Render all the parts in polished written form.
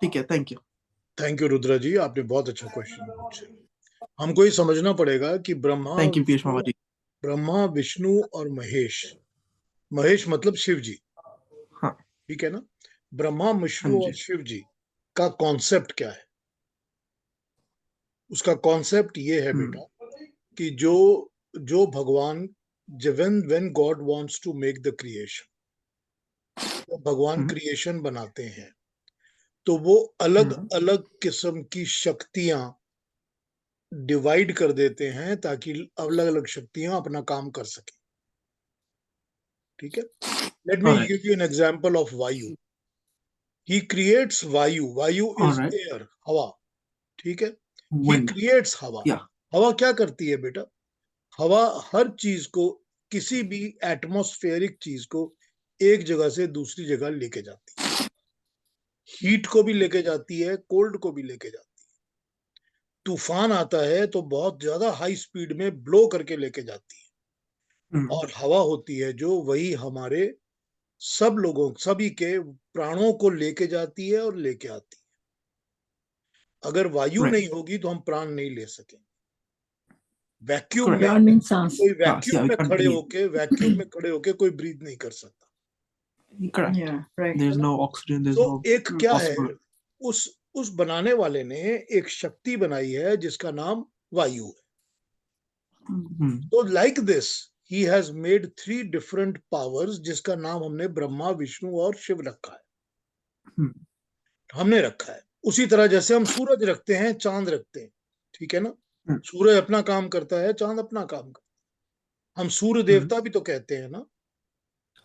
ठीक है, thank you. Thank you Rudra ji, आपने बहुत अच्छा क्वेश्चन पूछा। हमको ये समझना पड़ेगा कि थैंक यू पीयूष मामा जी। ब्रह्मा विष्णु और महेश, महेश मतलब शिव जी, हाँ। ठीक है ना। ब्रह्मा हाँ विष्णु और जी। शिव जी का कॉन्सेप्ट क्या है? उसका कॉन्सेप्ट ये है बेटा कि जो जो भगवान, when God wants to make the creation, जब भगवान हम्म। क्रिएशन बनाते हैं तो वो अलग हम्म। अलग किस्म की शक्तियां डिवाइड कर देते हैं ताकि अलग अलग शक्तियां अपना काम कर सकें, ठीक है। Let me alright. Give you an example of Vayu. He creates वायु, वायु इज ऑलराइट। एयर, हवा, ठीक है। ही विंड। क्रिएट्स हवा। या। हवा क्या करती है बेटा? हवा हर चीज को, किसी भी एटमॉस्फेरिक चीज को एक जगह से दूसरी जगह लेके जाती है। हीट को भी लेके जाती है, कोल्ड को भी लेके जाती है। तूफान आता है तो बहुत ज्यादा हाई स्पीड में ब्लो करके लेके जाती है। और हवा होती है जो वही हमारे सब लोगों, सभी के प्राणों को लेके जाती है और लेके आती है। अगर वायु राइट। नहीं होगी तो हम प्राण नहीं ले सकेंगे। वैक्यूम में, करेक्ट। प्राण मीन सांस। कोई सांस, या वी कांट ब्रीथ। वैक्यूम में खड़े होके कोई ब्रीथ नहीं कर सकता, करेक्ट। Yeah, right. देयर है इज ना। नो ऑक्सीजन, देयर इज तो नो एक क्या है, पॉसिबल। उस उस बनाने वाले ने एक शक्ति बनाई है जिसका नाम वायु है। तो like this he has made 3 different powers, जिसका नाम हमने ब्रह्मा विष्णु और शिव रखा है, हमने रखा है। उसी तरह जैसे हम सूरज रखते हैं, चांद रखते हैं, ठीक है ना। सूरज अपना काम करता है, चांद अपना काम करता है। हम सूर्य देवता भी तो कहते हैं ना,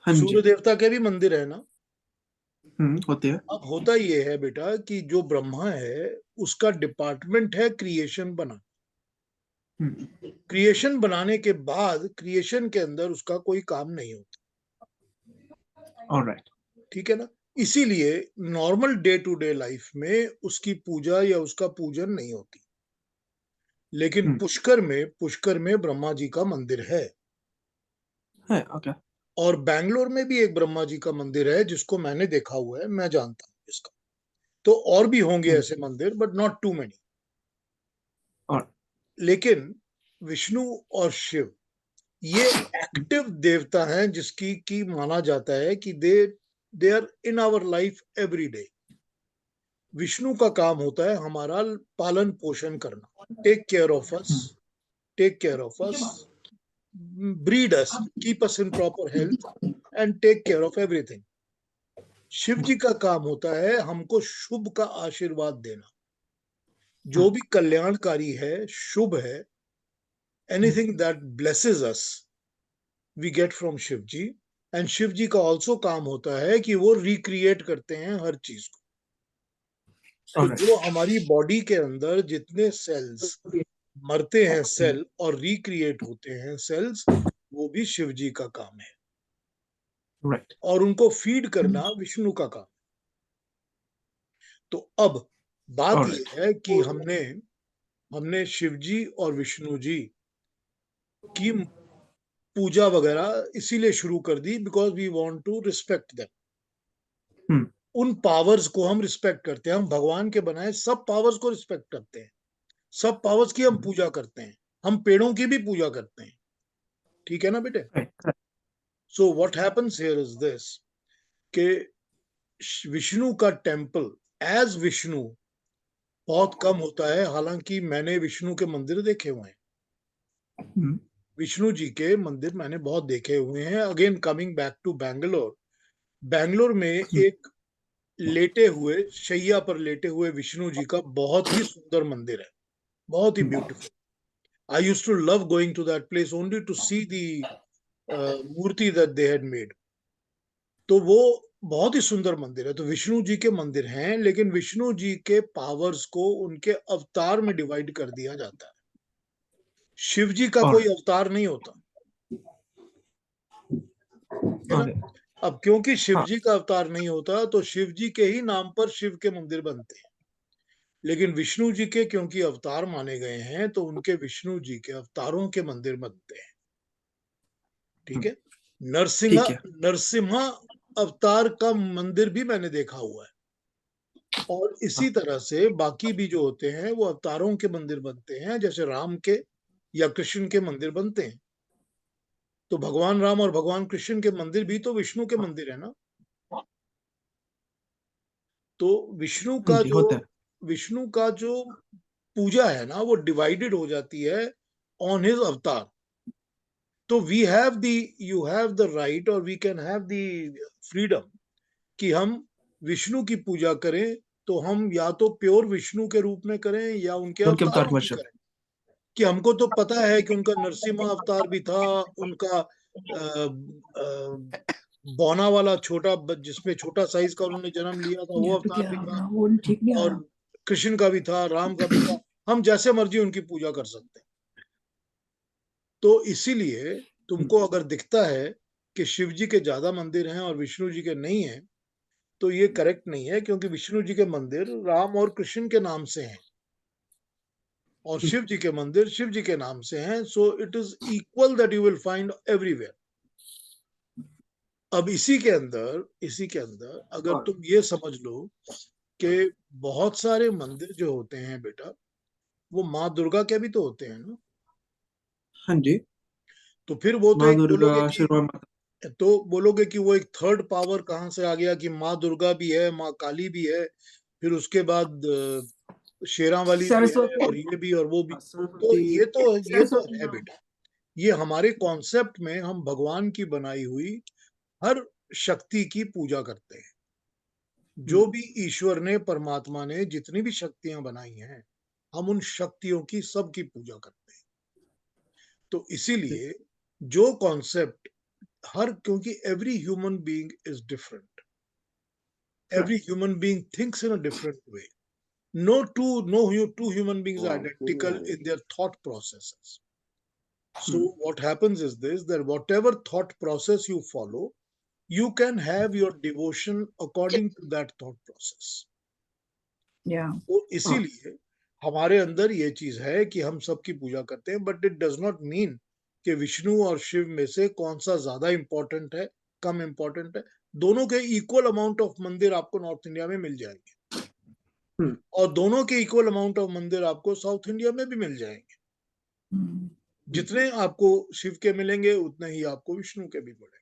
हाँ सूर्य जी। देवता के भी मंदिर है ना। होते हैं। अब होता ये है बेटा कि जो ब्रह्मा है उसका डिपार्टमेंट है क्रिएशन बना। क्रिएशन बनाने के बाद क्रिएशन के अंदर उसका कोई काम नहीं होता, ऑलराइट। ठीक है ना। इसीलिए normal day to day life में उसकी पूजा या उसका पूजन नहीं होती। लेकिन पुष्कर में ब्रह्मा जी का मंदिर है। है। ओके। और बैंगलोर में भी एक ब्रह्मा जी का मंदिर है जिसको मैंने देखा हुआ है, मैं जानता हूँ इसका। तो और भी होंगे ऐसे मंदिर, बट नॉट टू मेनी। और लेकिन विष्णु और शिव ये एक्टिव देवता हैं, जिसकी की माना जाता है कि they are in our life every day. Vishnu का काम होता है हमारा पालन पोषण करना, take care of us, take care of us, breed us, keep us in proper health and take care of everything. Shiva ji का काम होता है हमको शुभ का आशीर्वाद देना। जो भी कल्याणकारी है, शुभ है, anything that blesses us we get from Shiva ji. And Shiva ji का ऑल्सो काम होता है कि वो रिक्रिएट करते हैं हर चीज को। तो जो हमारी बॉडी के अंदर जितने सेल्स मरते हैं, सेल और रिक्रिएट होते हैं सेल्स, वो भी शिव जी का काम है। राइट। और उनको फीड करना विष्णु का काम। तो अब बात ऑलराइट। यह है कि हमने हमने शिव जी और विष्णु जी की पूजा वगैरह इसीलिए शुरू कर दी because we want to respect them. उन पावर्स को हम रिस्पेक्ट करते हैं। हम भगवान के बनाए सब पावर्स को रिस्पेक्ट करते हैं, सब पावर्स की हम पूजा करते हैं। हम पेड़ों की भी पूजा करते हैं, ठीक है ना बेटे। So what happens here is this कि विष्णु का टेम्पल एज विष्णु बहुत कम होता है। हालांकि मैंने विष्णु के मंदिर देखे हुए हैं, विष्णु जी के मंदिर मैंने बहुत देखे हुए हैं। Again coming back to Bangalore, Bangalore में एक लेटे हुए, शैया पर लेटे हुए विष्णु जी का बहुत ही सुंदर मंदिर है, बहुत ही beautiful. I used to love going to that place only to see the मूर्ति दैट दे हैड मेड। तो वो बहुत ही सुंदर मंदिर है। तो विष्णु जी के मंदिर हैं, लेकिन विष्णु जी के पावर्स को उनके अवतार में डिवाइड कर दिया जाता है। शिव जी का कोई अवतार नहीं होता, है ना। अब क्योंकि शिव जी का अवतार नहीं होता तो शिव जी के ही नाम पर शिव के मंदिर बनते हैं। लेकिन विष्णु जी के क्योंकि अवतार माने गए हैं तो उनके विष्णु जी के अवतारों के मंदिर बनते हैं, ठीक है। नरसिंह ठीक है। नरसिम्हा अवतार का मंदिर भी मैंने देखा हुआ है, और इसी तरह से बाकी भी जो होते हैं वो अवतारों के मंदिर बनते हैं, जैसे राम के या कृष्ण के मंदिर बनते हैं। तो भगवान राम और भगवान कृष्ण के मंदिर भी तो विष्णु के मंदिर है ना। तो जी होता है। विष्णु का जो पूजा है ना वो डिवाइडेड हो जाती है ऑन हिज अवतार। तो we have the you have the right और we can have the freedom कि हम विष्णु की पूजा करें, तो हम या तो प्योर विष्णु के रूप में करें या उनके उनके अवतार अवतारों की वर्शिप। करें। कि हमको तो पता है कि उनका नरसिम्हा अवतार भी था, उनका बौना वाला छोटा जिसमें छोटा साइज का उन्होंने जन्म लिया था वो अवतार भी था, वो ठीक नहीं आ और रहा। कृष्ण का भी था, राम का भी था। हम जैसे मर्जी उनकी पूजा कर सकते हैं। तो इसीलिए तुमको अगर दिखता है कि शिव जी के ज्यादा मंदिर हैं और विष्णु जी के नहीं हैं, तो ये करेक्ट नहीं है, क्योंकि विष्णु जी के मंदिर राम और कृष्ण के नाम से हैं और शिव जी के मंदिर शिव जी के नाम से हैं। So it is equal that you will find everywhere. अब इसी के अंदर अगर तुम ये समझ लो कि बहुत सारे मंदिर जो होते हैं बेटा, वो माँ दुर्गा के भी तो होते हैं ना। हाँ जी। तो फिर वो तो माँ एक दुर्गा, शिरोमणि माता। बोलोगे कि वो एक थर्ड पावर कहाँ से आ गया कि माँ दुर्गा भी है, माँ काली भी है, फिर उसके बाद शेरा वाली भी है, सरस्वती। और ये भी और वो भी। तो सरस्वती। ये तो सरस्वती है हाँ। बेटा। ये हमारे कॉन्सेप्ट में हम भगवान की बनाई हुई हर शक्ति की पूजा करते हैं। जो भी ईश्वर ने, परमात्मा ने जितनी भी शक्तियां बनाई हैं, हम उन शक्तियों की सबकी पूजा करते हैं। तो इसीलिए जो कॉन्सेप्ट क्योंकि every human being is different, every human being thinks in a different way. No two human beings are identical in their thought processes. So what happens is this, that whatever thought process you follow, you can have your devotion according to that thought process. या तो इसीलिए हमारे अंदर ये चीज है कि हम सबकी पूजा करते हैं, but it does not mean कि विष्णु और शिव में से कौन सा ज्यादा इंपॉर्टेंट है, कम इंपॉर्टेंट है। दोनों के इक्वल अमाउंट ऑफ मंदिर आपको नॉर्थ इंडिया में मिल जाएंगे, और दोनों के इक्वल अमाउंट ऑफ मंदिर आपको साउथ इंडिया में भी मिल जाएंगे। जितने आपको शिव के मिलेंगे उतने ही आपको विष्णु के भी मिलेंगे।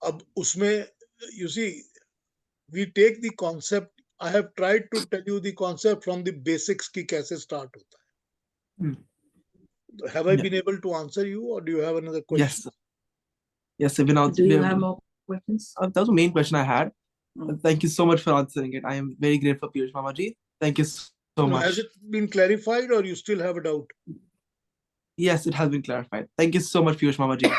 अब उसमें you see we take the concept, I have tried to tell you the concept from the basics की कैसे स्टार्ट होता है। Have I been able to answer you, or do you have another question? Yes. Yes, we've been Do answering. you have more questions? That was the main question I had. Thank you so much for answering it. I am very grateful, Piyush Mamaji. Thank you so No, much. has it been clarified, or you still have a doubt? Yes, it has been clarified. Thank you so much, Piyush Mamaji.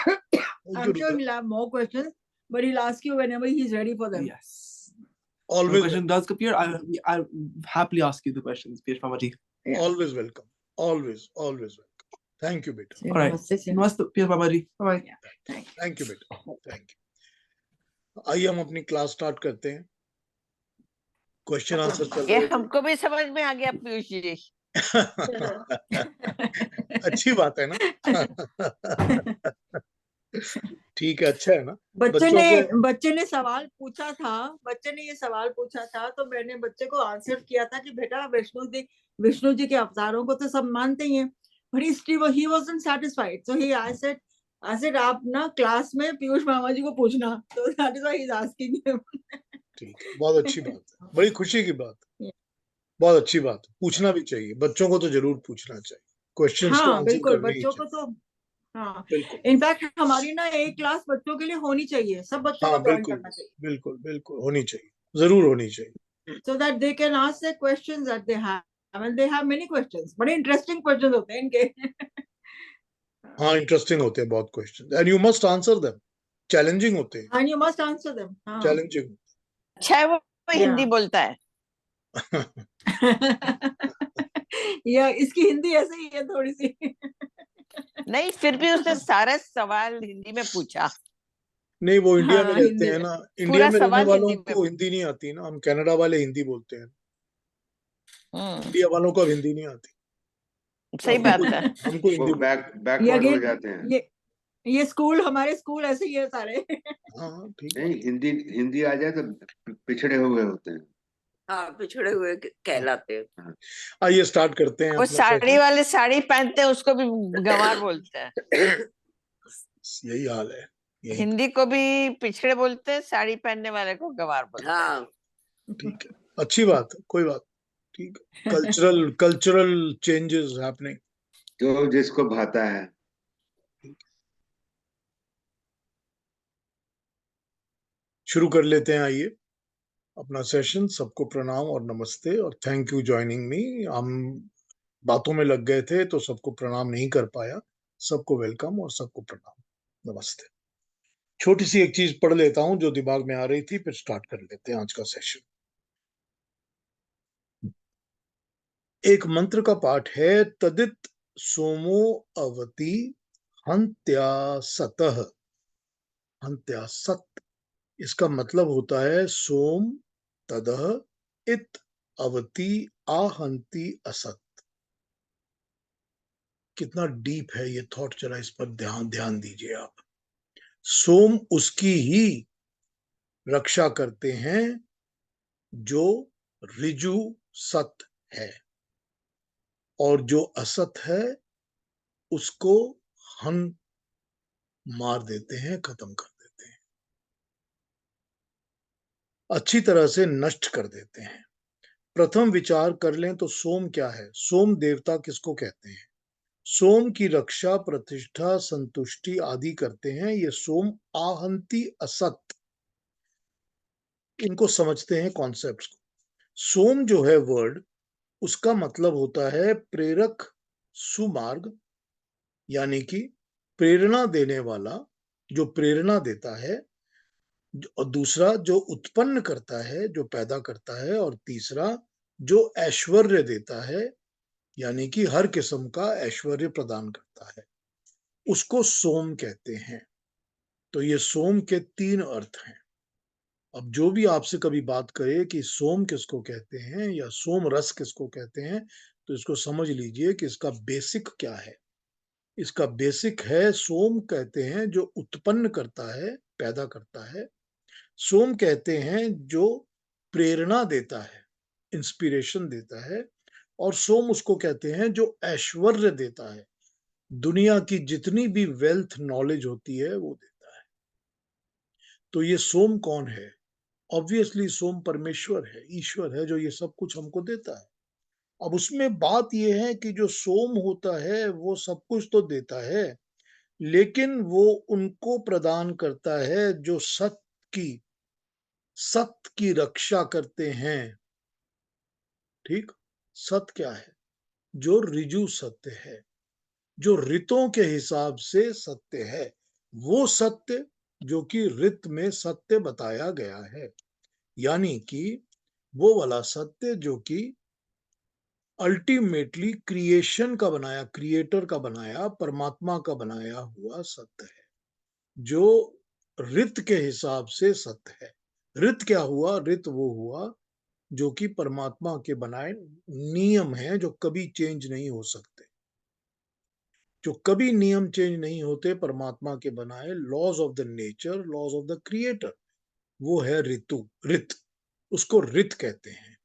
I'm sure he'll have more questions, but he'll ask you whenever he's ready for them. Yes. If a Always question does appear, I'll happily ask you the questions, Piyush Mamaji. Yeah. always welcome. Always welcome. Thank you, beta. Say All right. namaste, say Namaste, Piyush Mamaji. Bye-bye. Thank you. Thank you, beta. Thank you. आइए हम अपनी class start करते हैं। Question answer चल ये रहे थे। हमको भी समझ में आ गया पीयूष जी। अच्छी बात है ना। ठीक है, अच्छा है ना। बच्चे ने सवाल पूछा था, बच्चे ने ये सवाल पूछा था, तो मैंने बच्चे को आंसर किया था कि बेटा विष्णु जी के अवतारों को तो सब मानते ही हैं, but he wasn't satisfied, so I said आप ना क्लास में पीयूष मामा जी को पूछना, तो that is why he's asking him. ठीक है, बहुत अच्छी बात है, बड़ी खुशी की बात है, बहुत अच्छी बात है। पूछना भी चाहिए, बच्चों को तो जरूर पूछना चाहिए, क्वेश्चंस को हाँ आंसर बिल्कुल, करने ही बच्चों को चाहिए। तो हाँ, बिल्कुल। इनफैक्ट हमारी ना एक क्लास बच्चों के लिए होनी चाहिए, सब बच्चों हाँ को ज्वाइन बिल्कुल करना चाहिए, बिल्कुल बिल्कुल होनी चाहिए, जरूर होनी चाहिए। so that they can ask the questions that they have. I mean, they have many questions, बड़े इंटरेस्टिंग क्वेश्चंस होते हैं इनके। हाँ इंटरेस्टिंग होते हैं बहुत question, and you must answer them. Challenging होते हैं, And you must answer them. हाँ। चैलेंजिंग। अच्छा है वो हिंदी बोलता है। या इसकी हिंदी ऐसे ही है थोड़ी सी। नहीं, फिर भी उसने सारा सवाल हिंदी में पूछा। नहीं, वो इंडिया में हाँ, रहते हिंदी हैं में। ना, इंडिया पूरा में रहने सवाल वालों हिंदी में। को हिंदी नहीं आती ना, हम कनाडा वाले हिंदी बोलते हैं, इंडिया वालों को अब हिंदी नहीं आती। सही बात है। हमको हिंदी बैकवर्ड हो जाते हैं। ये स्कूल, हमारे स्कूल ऐसे ही है सारे। हाँ ठीक नहीं, है। हिंदी आ जाए तो पिछड़े हुए होते हैं। हाँ, पिछड़े हुए कहलाते हैं। आइए स्टार्ट करते हैं वो अपना साड़ी सेशन। वाले साड़ी पहनते हैं उसको भी गंवार बोलते हैं। यही हाल है, यही हिंदी को भी पिछड़े बोलते हैं, साड़ी पहनने वाले को गंवार बोलते हैं। हाँ, ठीक है, अच्छी बात है, कोई बात, ठीक है। Cultural changes happening. जो जिसको भाता है। शुरू कर लेते हैं, आइए अपना सेशन। सबको प्रणाम और नमस्ते और थैंक यू जॉइनिंग मी। हम बातों में लग गए थे तो सबको प्रणाम नहीं कर पाया। सबको वेलकम और सबको प्रणाम, नमस्ते। छोटी सी एक चीज पढ़ लेता हूं जो दिमाग में आ रही थी, फिर स्टार्ट कर लेते हैं आज का सेशन। एक मंत्र का पाठ है, तदित सोमो अवति हंत्यासतः। हंत्यासत, इसका मतलब होता है सोम तदह इत अवति आहंति असत। कितना डीप है ये थॉट, जरा इस पर ध्यान ध्यान दीजिए आप। सोम उसकी ही रक्षा करते हैं जो ऋजु सत है, और जो असत है उसको हम मार देते हैं, खत्म कर देते हैं, अच्छी तरह से नष्ट कर देते हैं। प्रथम विचार कर लें तो सोम क्या है? सोम देवता किसको कहते हैं? सोम की रक्षा, प्रतिष्ठा, संतुष्टि आदि करते हैं ये सोम। आहंति असत, इनको समझते हैं कॉन्सेप्ट्स को। सोम जो है वर्ड, उसका मतलब होता है प्रेरक, सुमार्ग, यानी कि प्रेरणा देने वाला, जो प्रेरणा देता है। और दूसरा जो उत्पन्न करता है, जो पैदा करता है। और तीसरा जो ऐश्वर्य देता है, यानी कि हर किस्म का ऐश्वर्य प्रदान करता है, उसको सोम कहते हैं। तो ये सोम के तीन अर्थ हैं। अब जो भी आपसे कभी बात करे कि सोम किसको कहते हैं या सोम रस किसको कहते हैं, तो इसको समझ लीजिए कि इसका बेसिक क्या है। इसका बेसिक है, सोम कहते हैं जो उत्पन्न करता है, पैदा करता है। सोम कहते हैं जो प्रेरणा देता है, इंस्पिरेशन देता है। और सोम उसको कहते हैं जो ऐश्वर्य देता है, दुनिया की जितनी भी वेल्थ नॉलेज होती है वो देता है। तो ये सोम कौन है? ऑब्वियसली सोम परमेश्वर है, ईश्वर है, जो ये सब कुछ हमको देता है। अब उसमें बात यह है कि जो सोम होता है वो सब कुछ तो देता है, लेकिन वो उनको प्रदान करता है जो सत्य की रक्षा करते हैं। ठीक, सत्य क्या है? जो ऋजु सत्य है, जो ऋतों के हिसाब से सत्य है, वो सत्य जो कि ऋत में सत्य बताया गया है। यानी कि वो वाला सत्य जो कि अल्टीमेटली क्रिएशन का बनाया, क्रिएटर का बनाया, परमात्मा का बनाया हुआ सत्य है, जो ऋत के हिसाब से सत्य है। ऋत क्या हुआ? ऋत वो हुआ जो कि परमात्मा के बनाए नियम हैं, जो कभी चेंज नहीं हो सकते, जो कभी नियम चेंज नहीं होते, परमात्मा के बनाए laws of the nature, laws of the creator, वो है ऋतु, ऋत। उसको ऋत कहते हैं।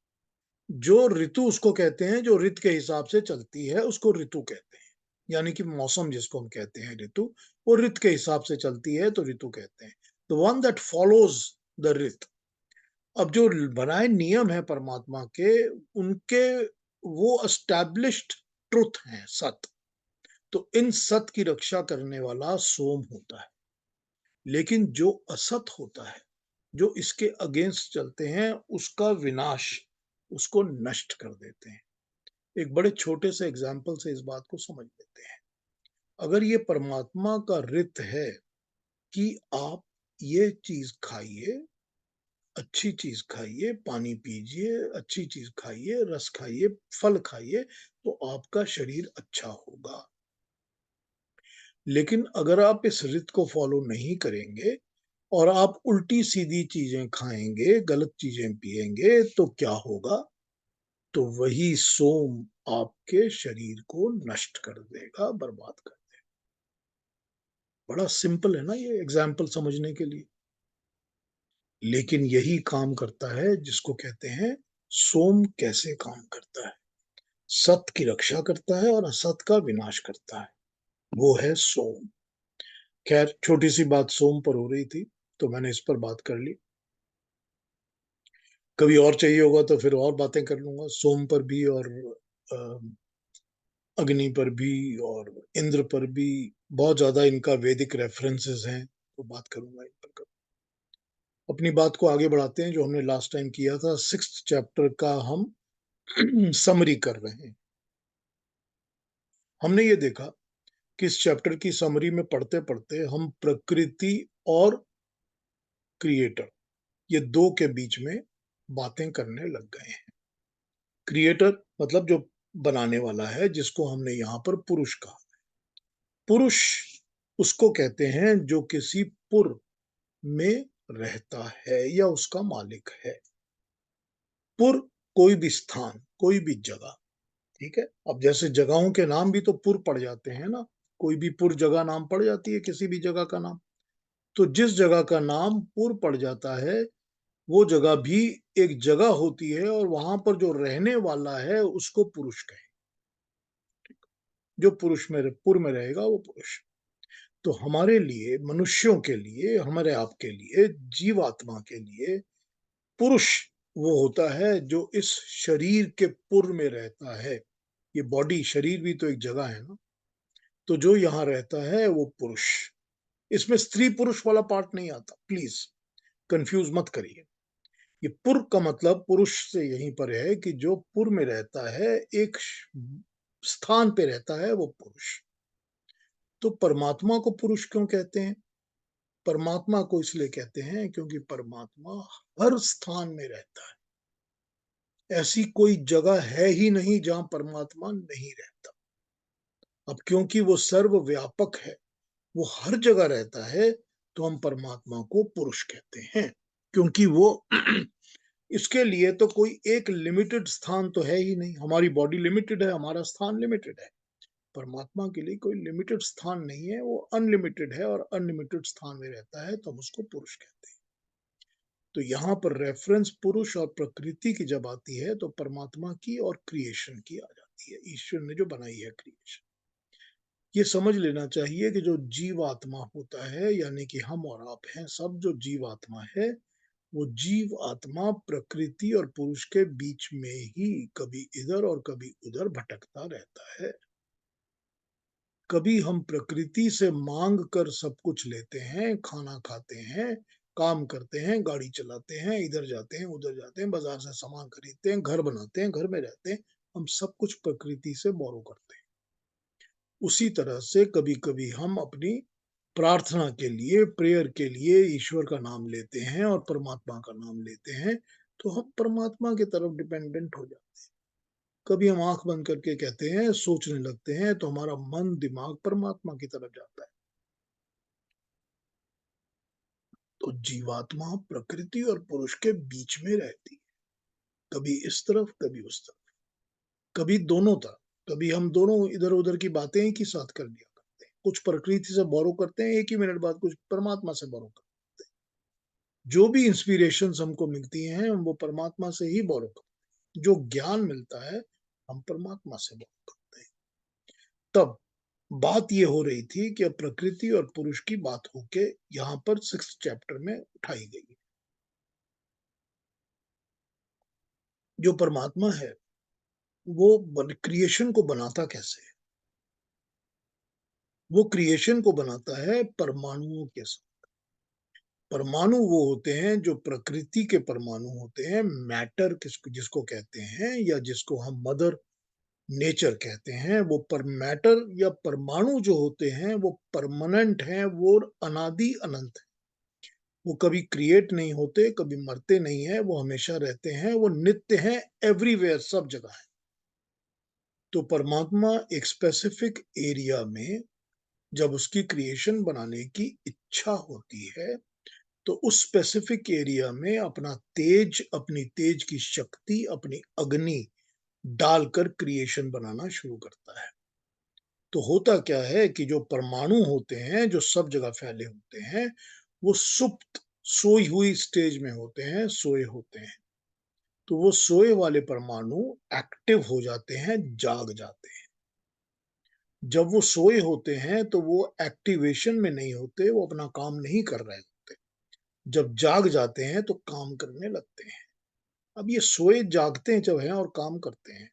जो ऋतु उसको कहते हैं जो ऋत के हिसाब से चलती है, उसको ऋतु कहते हैं। यानी कि मौसम जिसको हम कहते हैं ऋतु, वो ऋत के हिसाब से चलती है तो ऋतु कहते हैं। The one that follows the rita. अब जो बनाए नियम है परमात्मा के, उनके वो एस्टैब्लिश्ड ट्रुथ हैं, सत्य। तो इन सत्य की रक्षा करने वाला सोम होता है। लेकिन जो असत होता है, जो इसके अगेंस्ट चलते हैं, उसका विनाश, उसको नष्ट कर देते हैं। एक बड़े छोटे से एग्जाम्पल से इस बात को समझ लेते हैं। अगर ये परमात्मा का रित है कि आप ये चीज खाइए, अच्छी चीज खाइए, पानी पीजिए, अच्छी चीज खाइए, रस खाइए, फल खाइए, तो आपका शरीर अच्छा होगा। लेकिन अगर आप इस रित को फॉलो नहीं करेंगे और आप उल्टी सीधी चीजें खाएंगे, गलत चीजें पिएंगे, तो क्या होगा? तो वही सोम आपके शरीर को नष्ट कर देगा, बर्बाद कर देगा। बड़ा सिंपल है ना ये एग्जाम्पल समझने के लिए। लेकिन यही काम करता है जिसको कहते हैं सोम कैसे काम करता है। सत की रक्षा करता है और असत का विनाश करता है, वो है सोम। खैर, छोटी सी बात सोम पर हो रही थी तो मैंने इस पर बात कर ली। कभी और चाहिए होगा तो फिर और बातें कर लूंगा सोम पर भी, और अग्नि पर भी, और इंद्र पर भी। बहुत ज्यादा इनका वैदिक रेफरेंसेस हैं, तो बात करूंगा इन पर। अपनी बात को आगे बढ़ाते हैं। जो हमने लास्ट टाइम किया था, 6th चैप्टर का हम समरी कर रहे हैं। हमने ये देखा कि इस चैप्टर की समरी में पढ़ते पढ़ते हम प्रकृति और क्रिएटर, ये दो के बीच में बातें करने लग गए हैं। क्रिएटर मतलब जो बनाने वाला है, जिसको हमने यहां पर पुरुष कहा। पुरुष उसको कहते हैं जो किसी पुर में रहता है या उसका मालिक है। पुर कोई भी स्थान, कोई भी जगह, ठीक है। अब जैसे जगहों के नाम भी तो पुर पड़ जाते हैं ना, कोई भी पुर जगह नाम पड़ जाती है, किसी भी जगह का नाम। तो जिस जगह का नाम पुर पड़ जाता है, वो जगह भी एक जगह होती है, और वहां पर जो रहने वाला है उसको पुरुष कहें। जो पुरुष में पुर में रहेगा वो पुरुष। तो हमारे लिए, मनुष्यों के लिए, हमारे आपके लिए, जीवात्मा के लिए पुरुष वो होता है जो इस शरीर के पुर में रहता है। ये बॉडी, शरीर भी तो एक जगह है ना। तो जो यहाँ रहता है वो पुरुष। इसमें स्त्री पुरुष वाला पार्ट नहीं आता, प्लीज कंफ्यूज मत करिए। ये पुर का मतलब पुरुष से यहीं पर है कि जो पुर में रहता है, एक स्थान पे रहता है, वो पुरुष। तो परमात्मा को पुरुष क्यों कहते हैं? परमात्मा को इसलिए कहते हैं क्योंकि परमात्मा हर स्थान में रहता है। ऐसी कोई जगह है ही नहीं जहां परमात्मा नहीं रहता। अब क्योंकि वो सर्वव्यापक है, वो हर जगह रहता है, तो हम परमात्मा को पुरुष कहते हैं। क्योंकि वो इसके लिए तो कोई एक लिमिटेड स्थान तो है ही नहीं। हमारी बॉडी लिमिटेड है, हमारा स्थान लिमिटेड है। परमात्मा के लिए कोई लिमिटेड स्थान नहीं है, वो अनलिमिटेड है और अनलिमिटेड स्थान में रहता है, तो हम उसको पुरुष कहते हैं। तो यहाँ पर रेफरेंस पुरुष और प्रकृति की जब आती है, तो परमात्मा की और क्रिएशन की आ जाती है। ईश्वर ने जो बनाई है क्रिएशन। ये समझ लेना चाहिए कि जो जीवात्मा होता है, यानी कि हम और आप हैं सब, जो जीवात्मा है, वो जीव आत्मा प्रकृति और पुरुष के बीच में ही कभी इधर और कभी उधर भटकता रहता है। कभी हम प्रकृति से मांग कर सब कुछ लेते हैं, खाना खाते हैं, काम करते हैं, गाड़ी चलाते हैं, इधर जाते हैं, उधर जाते हैं, बाजार से सामान खरीदते हैं, घर बनाते हैं, घर में रहते हैं। हम सब कुछ प्रकृति से बोरो करते हैं। उसी तरह से कभी कभी हम अपनी प्रार्थना के लिए, प्रेयर के लिए ईश्वर का नाम लेते हैं और परमात्मा का नाम लेते हैं, तो हम परमात्मा की तरफ डिपेंडेंट हो जाते हैं। कभी हम आंख बंद करके कहते हैं, सोचने लगते हैं, तो हमारा मन, दिमाग परमात्मा की तरफ जाता है। तो जीवात्मा प्रकृति और पुरुष के बीच में रहती है, कभी इस तरफ, कभी उस तरफ, कभी दोनों तरफ। कभी हम दोनों इधर उधर की बातें एक ही साथ कर लिया करते हैं। कुछ प्रकृति से बोरो करते हैं, एक ही मिनट बाद कुछ परमात्मा से बोरो करते हैं। जो भी इंस्पिरेशन हमको मिलती हैं, हम वो परमात्मा से ही बोरो करते हैं। जो ज्ञान मिलता है, हम परमात्मा से बोरो करते हैं। तब बात ये हो रही थी कि अब प्रकृति और पुरुष की बात होके यहाँ पर 6th चैप्टर में उठाई गई है। जो परमात्मा है, वो क्रिएशन को बनाता कैसे है? वो क्रिएशन को बनाता है परमाणुओं के साथ। परमाणु वो होते हैं जो प्रकृति के परमाणु होते हैं। मैटर जिसको कहते हैं, या जिसको हम मदर नेचर कहते हैं, वो पर मैटर या परमाणु जो होते हैं, वो परमानेंट हैं, वो अनादि अनंत है। वो कभी क्रिएट नहीं होते, कभी मरते नहीं है, वो हमेशा रहते हैं, वो नित्य हैं, एवरीवेयर, सब जगह है। तो परमात्मा एक स्पेसिफिक एरिया में जब उसकी क्रिएशन बनाने की इच्छा होती है, तो उस स्पेसिफिक एरिया में अपना तेज, अपनी तेज की शक्ति, अपनी अग्नि डालकर क्रिएशन बनाना शुरू करता है। तो होता क्या है कि जो परमाणु होते हैं, जो सब जगह फैले होते हैं, वो सुप्त सोई हुई स्टेज में होते हैं, सोए होते हैं। तो वो सोए वाले परमाणु एक्टिव हो जाते हैं, जाग जाते हैं। जब वो सोए होते हैं तो वो एक्टिवेशन में नहीं होते, वो अपना काम नहीं कर रहे होते। जब जाग जाते हैं तो काम करने लगते हैं। अब ये सोए जागते हैं जब हैं और काम करते हैं।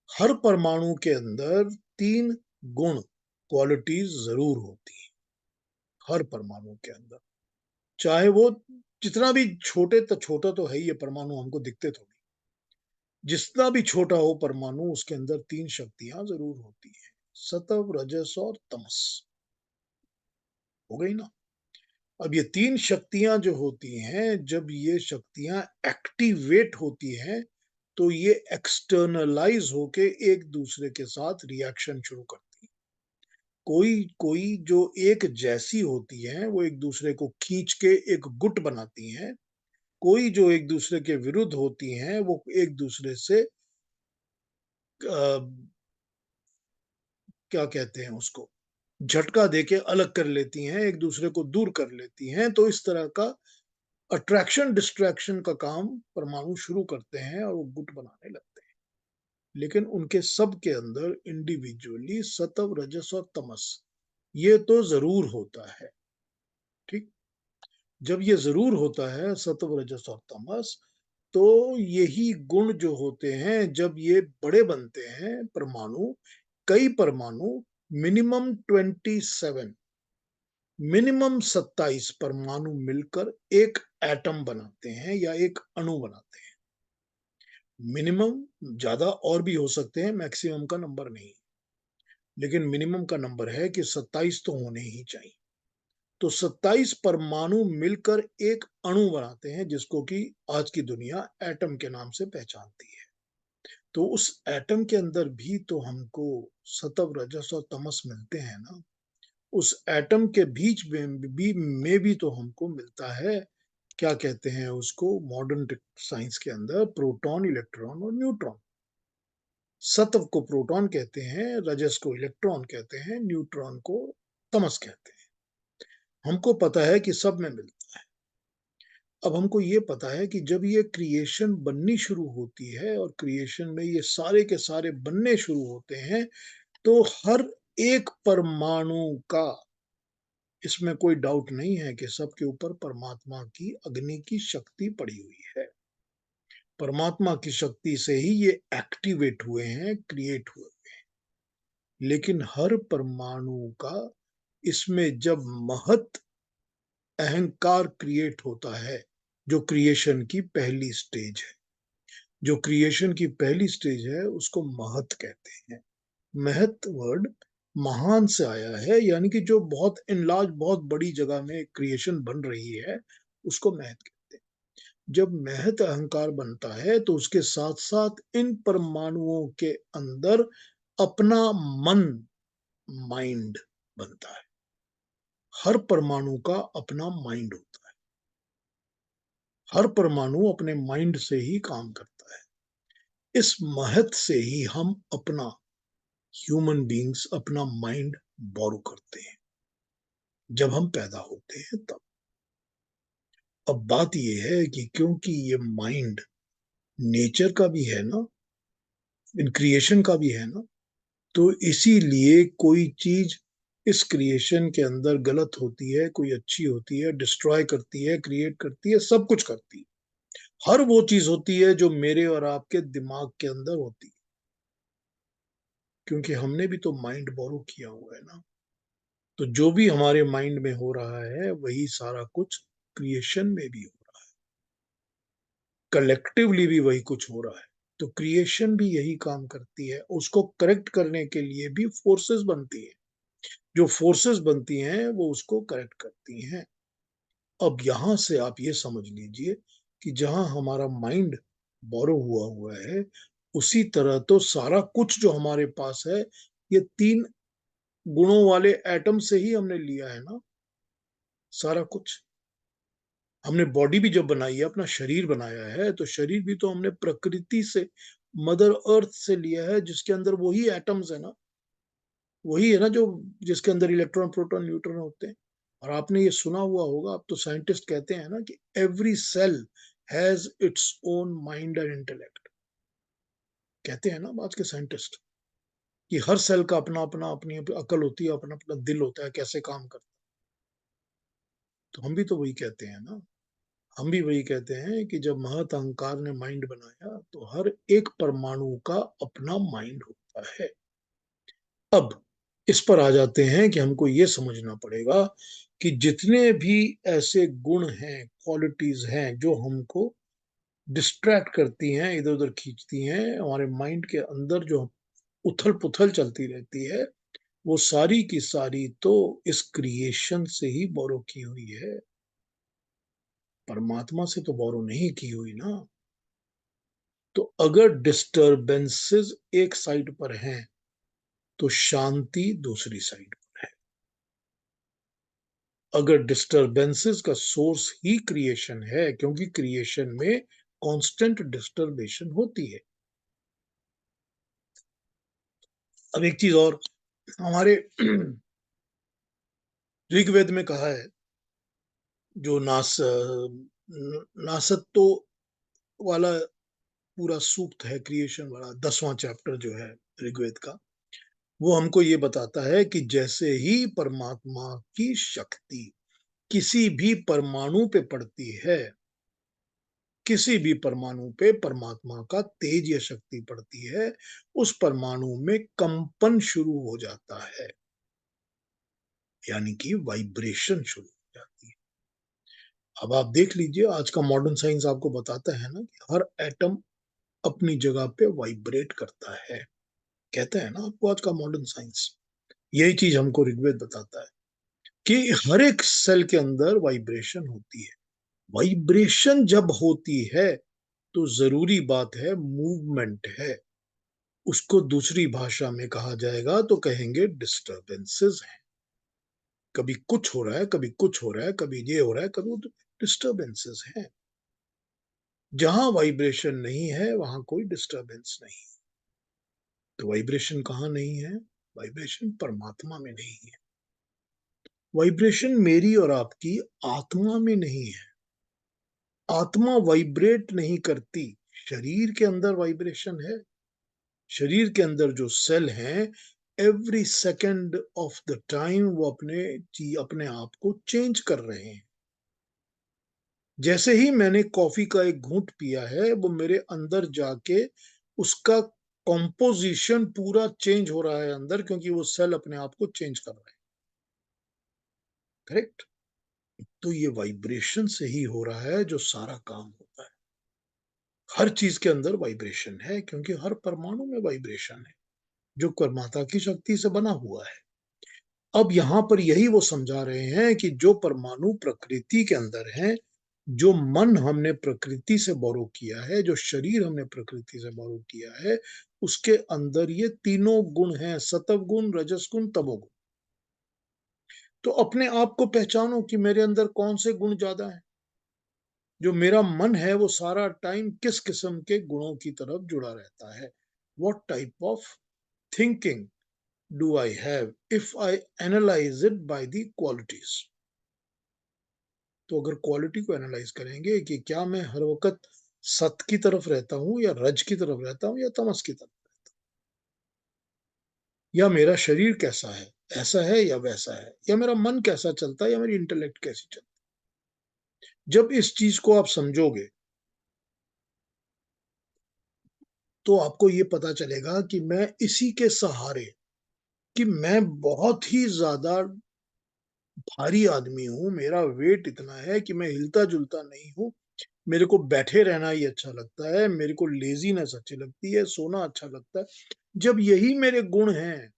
हर परमाणु के अंदर 3 गुण, क्वालिटीज जरूर होती है, हर परमाणु के अंदर। चाहे वो जितना भी छोटा तो है ही, ये परमाणु हमको दिखते थोड़ी। जितना भी छोटा हो परमाणु, उसके अंदर 3 शक्तियां जरूर होती हैं, सत्व, रजस और तमस। हो गई ना। अब ये 3 शक्तियां जो होती हैं, जब ये शक्तियां एक्टिवेट होती हैं तो ये एक्सटर्नलाइज होके एक दूसरे के साथ रिएक्शन शुरू करती हैं। कोई कोई जो एक जैसी होती हैं वो एक दूसरे को खींच के एक गुट बनाती हैं। कोई जो एक दूसरे के विरुद्ध होती हैं वो एक दूसरे से क्या कहते हैं उसको, झटका देके अलग कर लेती हैं, एक दूसरे को दूर कर लेती हैं। तो इस तरह का अट्रैक्शन डिस्ट्रैक्शन का काम परमाणु शुरू करते हैं और वो गुट बनाने लगते हैं। लेकिन उनके सब के अंदर इंडिविजुअली सत्व, रजस और तमस ये तो जरूर होता है। ठीक। जब ये जरूर होता है सत्व, रजस और तमस, तो यही गुण जो होते हैं जब ये बड़े बनते हैं परमाणु, कई परमाणु, मिनिमम 27 परमाणु मिलकर एक एटम बनाते हैं या एक अणु बनाते हैं। मिनिमम, ज्यादा और भी हो सकते हैं, मैक्सिमम का नंबर नहीं, लेकिन मिनिमम का नंबर है कि 27 तो होने ही चाहिए। तो 27 परमाणु मिलकर एक अणु बनाते हैं, जिसको कि आज की दुनिया एटम के नाम से पहचानती है। तो उस एटम के अंदर भी तो हमको सत्व, रजस और तमस मिलते हैं ना। उस एटम के बीच में भी तो हमको मिलता है, क्या कहते हैं उसको मॉडर्न साइंस के अंदर, प्रोटॉन, इलेक्ट्रॉन और न्यूट्रॉन। सत्व को प्रोटॉन कहते हैं, रजस को इलेक्ट्रॉन कहते हैं, न्यूट्रॉन को तमस कहते हैं। हमको पता है कि सब में मिलता है। अब हमको ये पता है कि जब ये क्रिएशन बननी शुरू होती है और क्रिएशन में ये सारे के सारे बनने शुरू होते हैं, तो हर एक परमाणु का, इसमें कोई डाउट नहीं है कि सबके ऊपर परमात्मा की अग्नि की शक्ति पड़ी हुई है। परमात्मा की शक्ति से ही ये एक्टिवेट हुए हैं, क्रिएट हुए हैं। लेकिन हर परमाणु का इसमें जब महत अहंकार क्रिएट होता है, जो क्रिएशन की पहली स्टेज है, जो क्रिएशन की पहली स्टेज है उसको महत कहते हैं। महत वर्ड महान से आया है, यानी कि जो बहुत इनलार्ज, बहुत बड़ी जगह में क्रिएशन बन रही है, उसको महत कहते हैं। जब महत अहंकार बनता है तो उसके साथ साथ इन परमाणुओं के अंदर अपना मन, माइंड बनता है। हर परमाणु का अपना माइंड होता है। हर परमाणु अपने माइंड से ही काम करता है। इस महत से ही हम अपना, ह्यूमन बींग्स अपना माइंड बोरो करते हैं जब हम पैदा होते हैं तब। अब बात यह है कि क्योंकि ये माइंड नेचर का भी है ना, इन क्रिएशन का भी है ना, तो इसीलिए कोई चीज इस क्रिएशन के अंदर गलत होती है, कोई अच्छी होती है, डिस्ट्रॉय करती है, क्रिएट करती है, सब कुछ करती है। हर वो चीज होती है जो मेरे और आपके दिमाग के अंदर होती है, क्योंकि हमने भी तो माइंड बोरो किया हुआ है ना। तो जो भी हमारे माइंड में हो रहा है वही सारा कुछ क्रिएशन में भी हो रहा है, कलेक्टिवली भी वही कुछ हो रहा है। तो क्रिएशन भी यही काम करती है, उसको करेक्ट करने के लिए भी फोर्सेस बनती है। जो फोर्सेस बनती हैं वो उसको करेक्ट करती हैं। अब यहां से आप ये समझ लीजिए कि जहां हमारा माइंड बोरो हुआ है, उसी तरह तो सारा कुछ जो हमारे पास है, ये 3 गुणों वाले एटम से ही हमने लिया है ना सारा कुछ। हमने बॉडी भी जब बनाई है, अपना शरीर बनाया है, तो शरीर भी तो हमने प्रकृति से, मदर अर्थ से लिया है, जिसके अंदर वही एटम्स है ना, वही है ना जो, जिसके अंदर इलेक्ट्रॉन, प्रोटॉन, न्यूट्रॉन होते हैं। और आपने ये सुना हुआ होगा, अब तो साइंटिस्ट कहते हैं ना कि every cell has its own mind and intellect. कहते हैं ना आज के साइंटिस्ट कि हर सेल का अपना अपना अपनी अकल होती है, अपना अपना दिल होता है, कैसे काम करता है। तो हम भी तो वही कहते हैं ना, हम भी वही कहते हैं कि जब महत अहंकार ने माइंड बनाया तो हर एक परमाणु का अपना माइंड होता है। अब इस पर आ जाते हैं कि हमको ये समझना पड़ेगा कि जितने भी ऐसे गुण हैं, क्वालिटीज हैं जो हमको डिस्ट्रैक्ट करती हैं, इधर उधर खींचती हैं, हमारे माइंड के अंदर जो उथल पुथल चलती रहती है, वो सारी की सारी तो इस क्रिएशन से ही बोरो की हुई है, परमात्मा से तो बोरो नहीं की हुई ना। तो अगर डिस्टरबेंसेस एक साइड पर हैं तो शांति दूसरी साइड पर है। अगर डिस्टरबेंसेस का सोर्स ही क्रिएशन है, क्योंकि क्रिएशन में कांस्टेंट डिस्टरबेशन होती है। अब एक चीज और, हमारे ऋग्वेद में कहा है, जो नासत्व वाला पूरा सूक्त है, क्रिएशन वाला 10वां चैप्टर जो है ऋग्वेद का, वो हमको ये बताता है कि जैसे ही परमात्मा की शक्ति किसी भी परमाणु पे पड़ती है, किसी भी परमाणु पे परमात्मा का तेज या शक्ति पड़ती है, उस परमाणु में कंपन शुरू हो जाता है, यानी कि वाइब्रेशन शुरू हो जाती है। अब आप देख लीजिए, आज का मॉडर्न साइंस आपको बताता है ना कि हर एटम अपनी जगह पे वाइब्रेट करता है। कहते हैं ना आपको आज का मॉडर्न साइंस, यही चीज हमको ऋग्वेद बताता है कि हर एक सेल के अंदर वाइब्रेशन होती है। वाइब्रेशन जब होती है तो जरूरी बात है मूवमेंट है। उसको दूसरी भाषा में कहा जाएगा तो कहेंगे डिस्टरबेंसेस हैं। कभी कुछ हो रहा है, कभी कुछ हो रहा है, कभी ये हो रहा है, कभी डिस्टरबेंसेस हैं। जहां वाइब्रेशन नहीं है वहां कोई डिस्टरबेंस नहीं। तो वाइब्रेशन कहाँ नहीं है? वाइब्रेशन परमात्मा में नहीं है। वाइब्रेशन मेरी और आपकी आत्मा में नहीं है। आत्मा वाइब्रेट नहीं करती। शरीर के अंदर वाइब्रेशन है। शरीर के अंदर जो सेल हैं, every second of the time वो अपने आप को चेंज कर रहे हैं। जैसे ही मैंने कॉफी का एक घूंट पिया है, वो मेरे अंदर जाके उसका कॉम्पोजिशन पूरा चेंज हो रहा है अंदर, क्योंकि वो सेल अपने आप को चेंज कर रहे हैं। करेक्ट? तो ये वाइब्रेशन से ही हो रहा है जो सारा काम होता है। हर चीज के अंदर वाइब्रेशन है, क्योंकि हर परमाणु में वाइब्रेशन है जो परमात्मा की शक्ति से बना हुआ है। अब यहां पर यही वो समझा रहे हैं कि जो परमाणु प्रकृति के अंदर है, जो मन हमने प्रकृति से बोरो किया है, जो शरीर हमने प्रकृति से बोरो किया है, उसके अंदर ये तीनों गुण हैं, सत्व गुण, रजस गुण, तमोगुण। तो अपने आप को पहचानो कि मेरे अंदर कौन से गुण ज्यादा है। जो मेरा मन है वो सारा टाइम किस किस्म के गुणों की तरफ जुड़ा रहता है। What type of thinking do I have if I analyze it by the qualities? तो अगर क्वालिटी को एनालाइज करेंगे कि क्या मैं हर वक्त सत की तरफ रहता हूं, या रज की तरफ रहता हूं, या तमस की तरफ रहता हूं, या मेरा शरीर कैसा है, ऐसा है या वैसा है, या मेरा मन कैसा चलता है, या मेरी इंटेलेक्ट कैसी चलती है। जब इस चीज को आप समझोगे तो आपको ये पता चलेगा कि मैं इसी के सहारे, कि मैं बहुत ही ज्यादा भारी आदमी हूं, मेरा वेट इतना है कि मैं हिलता जुलता नहीं हूं, मेरे को बैठे रहना ही अच्छा लगता है, मेरे को लेजीनेस अच्छी लगती है, सोना अच्छा लगता है। जब यही मेरे गुण हैं,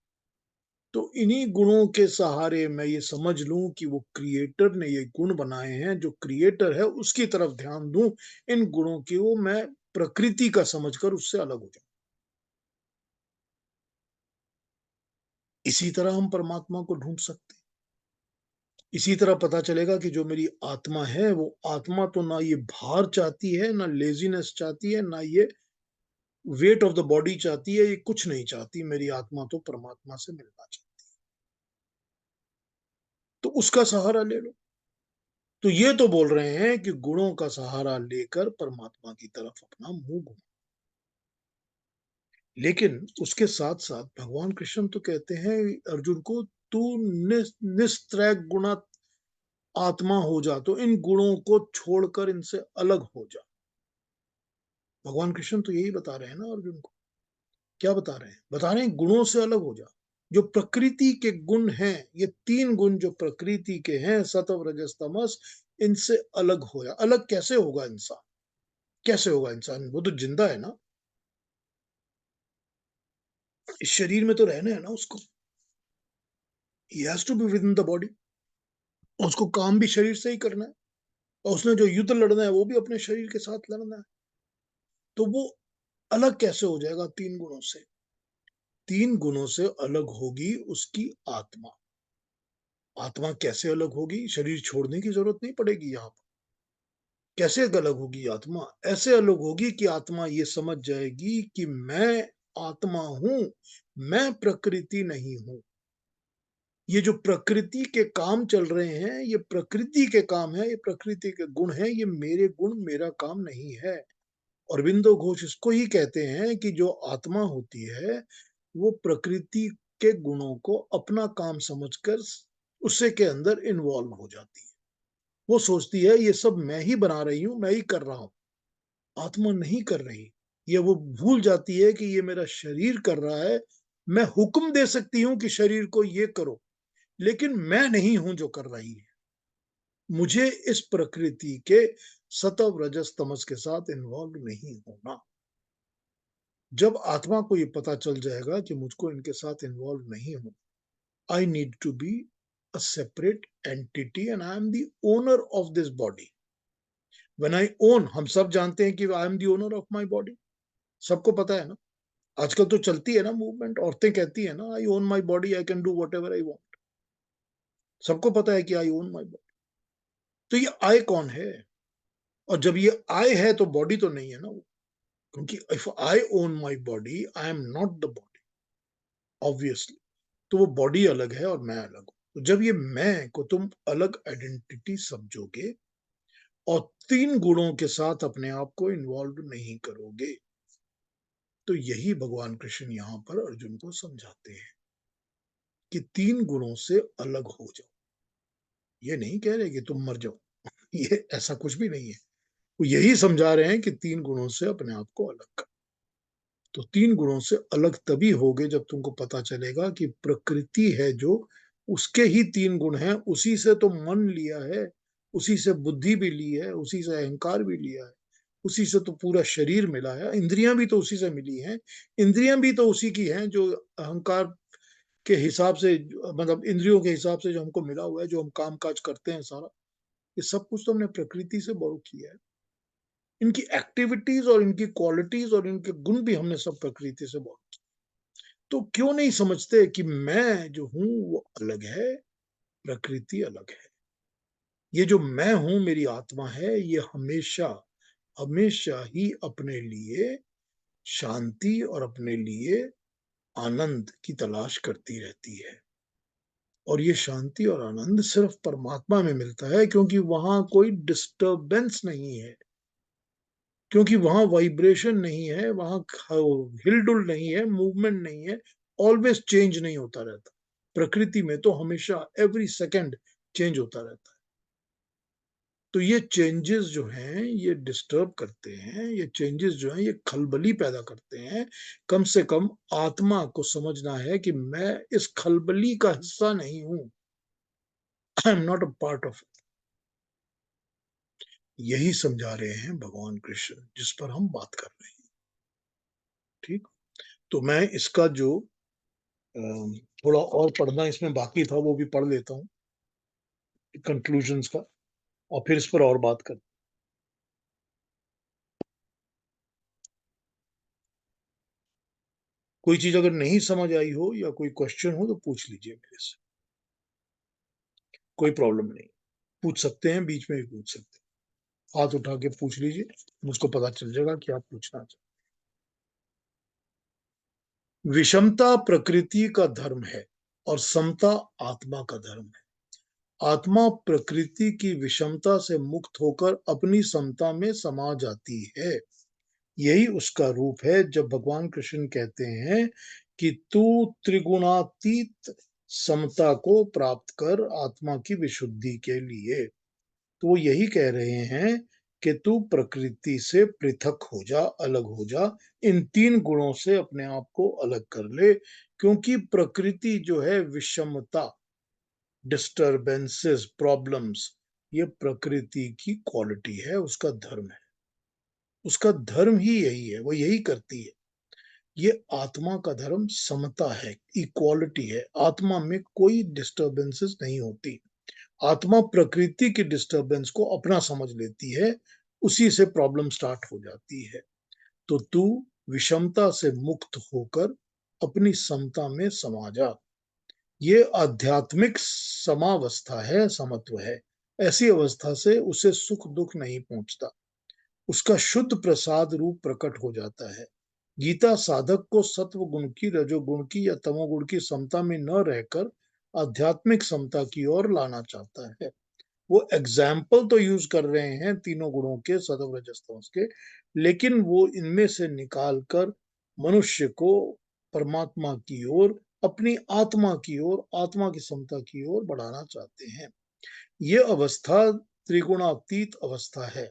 तो इन्हीं गुणों के सहारे मैं ये समझ लूं कि वो क्रिएटर ने ये गुण बनाए हैं, जो क्रिएटर है उसकी तरफ ध्यान दूं, इन गुणों की वो मैं प्रकृति का समझकर उससे अलग हो जाऊं। इसी तरह हम परमात्मा को ढूंढ सकते हैं। इसी तरह पता चलेगा कि जो मेरी आत्मा है, वो आत्मा तो ना ये भार चाहती है, ना लेजीनेस चाहती है, ना ये वेट ऑफ द बॉडी चाहती है, ये कुछ नहीं चाहती। मेरी आत्मा तो परमात्मा से मिलना चाहती तो उसका सहारा ले लो। तो ये तो बोल रहे हैं कि गुणों का सहारा लेकर परमात्मा की तरफ अपना मुंह घुमा। लेकिन उसके साथ साथ भगवान कृष्ण तो कहते हैं अर्जुन को, तू निस्त्रैक गुणा आत्मा हो जा, तो इन गुणों को छोड़कर इनसे अलग हो जा। भगवान कृष्ण तो यही बता रहे हैं ना अर्जुन को। क्या बता रहे हैं? बता रहे हैं गुणों से अलग हो जा। जो प्रकृति के गुण हैं, ये 3 गुण जो प्रकृति के हैं, सत्व रजस तमस, इनसे अलग हो जा। अलग कैसे होगा इंसान? कैसे होगा इंसान? वो तो जिंदा है ना, इस शरीर में तो रहना है ना उसको। He has to be within the body। उसको काम भी शरीर से ही करना है, और उसने जो युद्ध लड़ना है वो भी अपने शरीर के साथ लड़ना है। तो वो अलग कैसे हो जाएगा 3 गुणों से? 3 गुणों से अलग होगी उसकी आत्मा। आत्मा कैसे अलग होगी? शरीर छोड़ने की जरूरत नहीं पड़ेगी यहाँ पर। कैसे अलग होगी आत्मा? ऐसे अलग होगी कि आत्मा ये समझ जाएगी कि मैं आत्मा हूं, मैं प्रकृति नहीं हूं। ये जो प्रकृति के काम चल रहे हैं, ये प्रकृति के काम है, ये प्रकृति के गुण है, ये मेरे गुण, मेरा काम नहीं है। अरविंदो घोष इसको ही कहते हैं कि जो आत्मा होती है वो प्रकृति के गुणों को अपना काम समझकर उससे के अंदर इन्वॉल्व हो जाती है। वो सोचती है ये सब मैं ही बना रही हूं, मैं ही कर रहा हूं। आत्मा नहीं कर रही। ये वो भूल जाती है कि ये मेरा शरीर कर रहा है। मैं हुक्म दे सकती हूं कि शरीर को ये करो, लेकिन मैं नहीं हूं जो कर रही है। मुझे इस प्रकृति के सत्व रजस तमस के साथ इन्वॉल्व नहीं होना। जब आत्मा को ये पता चल जाएगा कि मुझको इनके साथ इन्वॉल्व नहीं हो, I need to be a separate entity and I am the owner of this body. When I own, हम सब जानते हैं कि I am the owner of my body. सबको पता है ना। आजकल तो चलती है ना मूवमेंट, औरतें कहती है ना, I own my body, I can do whatever I want. सबको पता है कि आई ओन माई बॉडी। तो ये आई कौन है? और जब ये आई है तो बॉडी तो नहीं है ना वो। क्योंकि if I own my body, I am not the body, obviously. तो वो बॉडी अलग है और मैं अलग हूं। तो जब ये मैं को तुम अलग आइडेंटिटी समझोगे और 3 गुणों के साथ अपने आप को इन्वॉल्व नहीं करोगे, तो यही भगवान कृष्ण यहां पर अर्जुन को समझाते हैं कि 3 गुणों से अलग हो जाओ। ये नहीं कह रहे कि तुम मर जाओ, ये ऐसा कुछ भी नहीं है। वो यही समझा रहे हैं कि 3 गुणों से अपने आप को अलग कर। तो 3 गुणों से अलग तभी होगे जब तुमको पता चलेगा कि प्रकृति है जो, उसके ही 3 गुण हैं। उसी से तो मन लिया है, उसी से बुद्धि भी ली है, उसी से अहंकार भी लिया है, उसी से तो पूरा शरीर मिला है। इंद्रियां भी तो उसी से मिली हैं। इंद्रियां भी तो उसी की हैं जो अहंकार के हिसाब से, मतलब इंद्रियों के हिसाब से जो हमको मिला हुआ है, जो हम काम काज करते हैं सारा, ये सब कुछ तो हमने प्रकृति से बोरो किया है। इनकी एक्टिविटीज और इनकी क्वालिटीज और इनके गुण भी हमने सब प्रकृति से बोरो किया। तो क्यों नहीं समझते कि मैं जो हूं वो अलग है, प्रकृति अलग है। ये जो मैं हूं, मेरी आत्मा है, ये हमेशा हमेशा ही अपने लिए शांति और अपने लिए आनंद की तलाश करती रहती है। और ये शांति और आनंद सिर्फ परमात्मा में मिलता है, क्योंकि वहां कोई डिस्टरबेंस नहीं है, क्योंकि वहां वाइब्रेशन नहीं है, वहां हिलडुल नहीं है, मूवमेंट नहीं है, ऑलवेज चेंज नहीं होता रहता। प्रकृति में तो हमेशा एवरी सेकंड चेंज होता रहता है। तो ये चेंजेस जो हैं ये डिस्टर्ब करते हैं, ये चेंजेस जो हैं ये खलबली पैदा करते हैं। कम से कम आत्मा को समझना है कि मैं इस खलबली का हिस्सा नहीं हूं, I am not a part of it. यही समझा रहे हैं भगवान कृष्ण, जिस पर हम बात कर रहे हैं। ठीक। तो मैं इसका जो थोड़ा और पढ़ना इसमें बाकी था वो भी पढ़ लेता हूँ, कंक्लूजन्स का, और फिर इस पर और बात कर। कोई चीज अगर नहीं समझ आई हो या कोई क्वेश्चन हो तो पूछ लीजिए मेरे से, कोई प्रॉब्लम नहीं। पूछ सकते हैं, बीच में भी पूछ सकते हैं, हाथ उठा के पूछ लीजिए, मुझको पता चल जाएगा कि आप पूछना चाहते। विषमता प्रकृति का धर्म है और समता आत्मा का धर्म है। आत्मा प्रकृति की विषमता से मुक्त होकर अपनी समता में समा जाती है। यही उसका रूप है जब भगवान कृष्ण कहते हैं कि तू त्रिगुणातीत समता को प्राप्त कर आत्मा की विशुद्धि के लिए। तो वो यही कह रहे हैं कि तू प्रकृति से पृथक हो जा, अलग हो जा, इन 3 गुणों से अपने आप को अलग कर ले, क्योंकि प्रकृति जो है विषमता, डिस्टरबेंसेस, प्रॉब्लम्स, ये प्रकृति की क्वालिटी है, उसका धर्म है, उसका धर्म ही यही है, वो यही करती है। ये आत्मा का धर्म समता है, इक्वालिटी है, आत्मा में कोई डिस्टरबेंसेस नहीं होती। आत्मा प्रकृति की डिस्टरबेंस को अपना समझ लेती है, उसी से प्रॉब्लम स्टार्ट हो जाती है। तो तू विषमता से मुक्त होकर अपनी समता में समा जा। ये आध्यात्मिक समावस्था है, समत्व है। ऐसी अवस्था से उसे सुख दुख नहीं पहुंचता, उसका शुद्ध प्रसाद रूप प्रकट हो जाता है। गीता साधक को सत्व गुण की, रजोगुण की या तमोगुण की समता में न रहकर आध्यात्मिक समता की ओर लाना चाहता है। वो एग्जाम्पल तो यूज कर रहे हैं तीनों गुणों के, सत्व रजस तमस के, लेकिन वो इनमें से निकाल कर मनुष्य को परमात्मा की ओर, अपनी आत्मा की ओर, आत्मा की समता की ओर बढ़ाना चाहते हैं। ये अवस्था त्रिगुणातीत अवस्था है।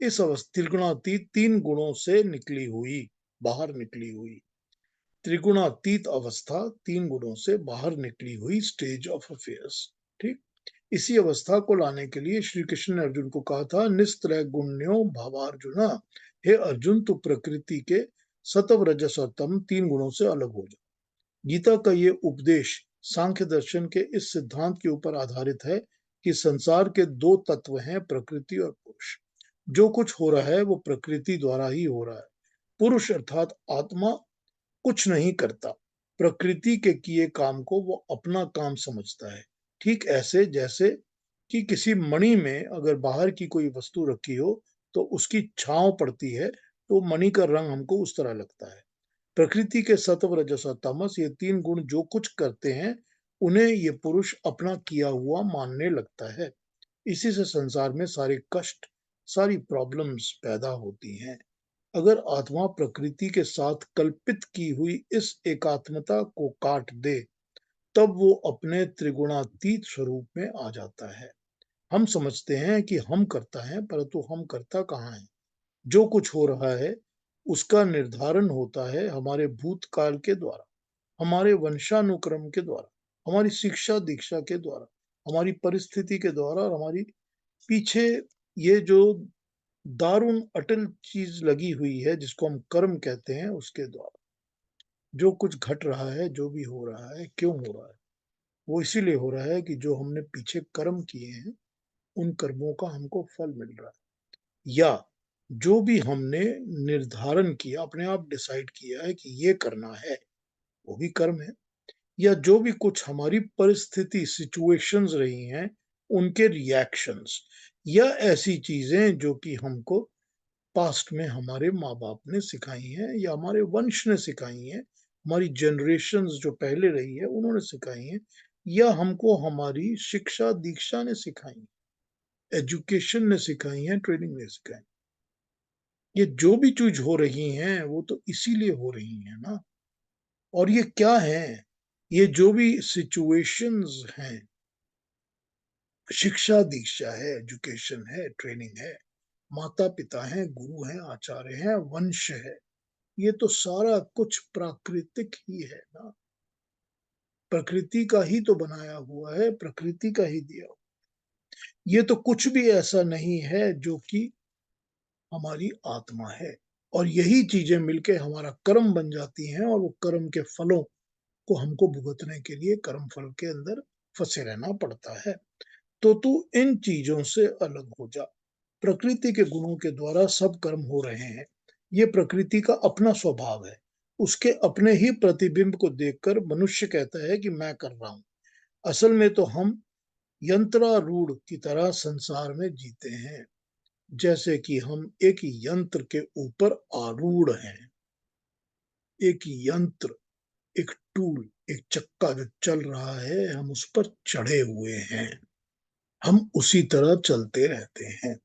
इस अवस्था त्रिगुणातीत 3 गुणों से निकली हुई, बाहर निकली हुई त्रिगुणातीत अवस्था, 3 गुणों से बाहर निकली हुई स्टेज ऑफ अफेयर्स। ठीक, इसी अवस्था को लाने के लिए श्री कृष्ण ने अर्जुन को कहा था, निस्त्रय गुण्यो भावार्जुना, हे अर्जुन तू प्रकृति के सत्व रजस और तम 3 गुणों से अलग हो जा। गीता का ये उपदेश सांख्य दर्शन के इस सिद्धांत के ऊपर आधारित है कि संसार के 2 तत्व हैं, प्रकृति और पुरुष। जो कुछ हो रहा है वो प्रकृति द्वारा ही हो रहा है। पुरुष अर्थात आत्मा कुछ नहीं करता, प्रकृति के किए काम को वो अपना काम समझता है। ठीक ऐसे जैसे कि किसी मणि में अगर बाहर की कोई वस्तु रखी हो तो उसकी छांव पड़ती है, तो मणि का रंग हमको उस तरह लगता है। प्रकृति के सत्व रजस और तमस, ये 3 गुण जो कुछ करते हैं उन्हें ये पुरुष अपना किया हुआ मानने लगता है। इसी से संसार में सारे कष्ट, सारी प्रॉब्लम्स पैदा होती हैं। अगर आत्मा प्रकृति के साथ कल्पित की हुई इस एकात्मता को काट दे, तब वो अपने त्रिगुणातीत स्वरूप में आ जाता है। हम समझते हैं कि हम करता है, परंतु हम करता कहाँ है? जो कुछ हो रहा है उसका निर्धारण होता है हमारे भूतकाल के द्वारा, हमारे वंशानुक्रम के द्वारा, हमारी शिक्षा दीक्षा के द्वारा, हमारी परिस्थिति के द्वारा, और हमारी पीछे ये जो दारुण अटल चीज लगी हुई है जिसको हम कर्म कहते हैं, उसके द्वारा। जो कुछ घट रहा है, जो भी हो रहा है, क्यों हो रहा है? वो इसीलिए हो रहा है कि जो हमने पीछे कर्म किए हैं, उन कर्मों का हमको फल मिल रहा है। या जो भी हमने निर्धारण किया, अपने आप डिसाइड किया है कि ये करना है, वो भी कर्म है। या जो भी कुछ हमारी परिस्थिति, सिचुएशंस रही हैं, उनके रिएक्शंस, या ऐसी चीजें जो कि हमको पास्ट में हमारे माँ बाप ने सिखाई हैं या हमारे वंश ने सिखाई हैं, हमारी जनरेशंस जो पहले रही है उन्होंने सिखाई हैं, या हमको हमारी शिक्षा दीक्षा ने सिखाई, एजुकेशन ने सिखाई है, ट्रेनिंग ने सिखाई। ये जो भी चीज हो रही हैं वो तो इसीलिए हो रही है ना। और ये क्या है? ये जो भी सिचुएशंस हैं, शिक्षा दीक्षा है, एजुकेशन है, ट्रेनिंग है, माता पिता हैं, गुरु हैं, आचार्य हैं, वंश है, ये तो सारा कुछ प्राकृतिक ही है ना। प्रकृति का ही तो बनाया हुआ है, प्रकृति का ही दिया हुआ। ये तो कुछ भी ऐसा नहीं है जो कि हमारी आत्मा है। और यही चीजें मिलके हमारा कर्म बन जाती हैं, और वो कर्म के फलों को हमको भुगतने के लिए कर्म फल के अंदर फंसे रहना पड़ता है। तो तू इन चीजों से अलग हो जा। प्रकृति के गुणों के द्वारा सब कर्म हो रहे हैं, ये प्रकृति का अपना स्वभाव है। उसके अपने ही प्रतिबिंब को देखकर मनुष्य कहता है कि मैं कर रहा हूं। असल में तो हम यंत्रारूढ़ की तरह संसार में जीते हैं, जैसे कि हम एक यंत्र के ऊपर आरूढ़ हैं। एक यंत्र, एक टूल, एक चक्का जो चल रहा है, हम उस पर चढ़े हुए हैं। हम उसी तरह चलते रहते हैं।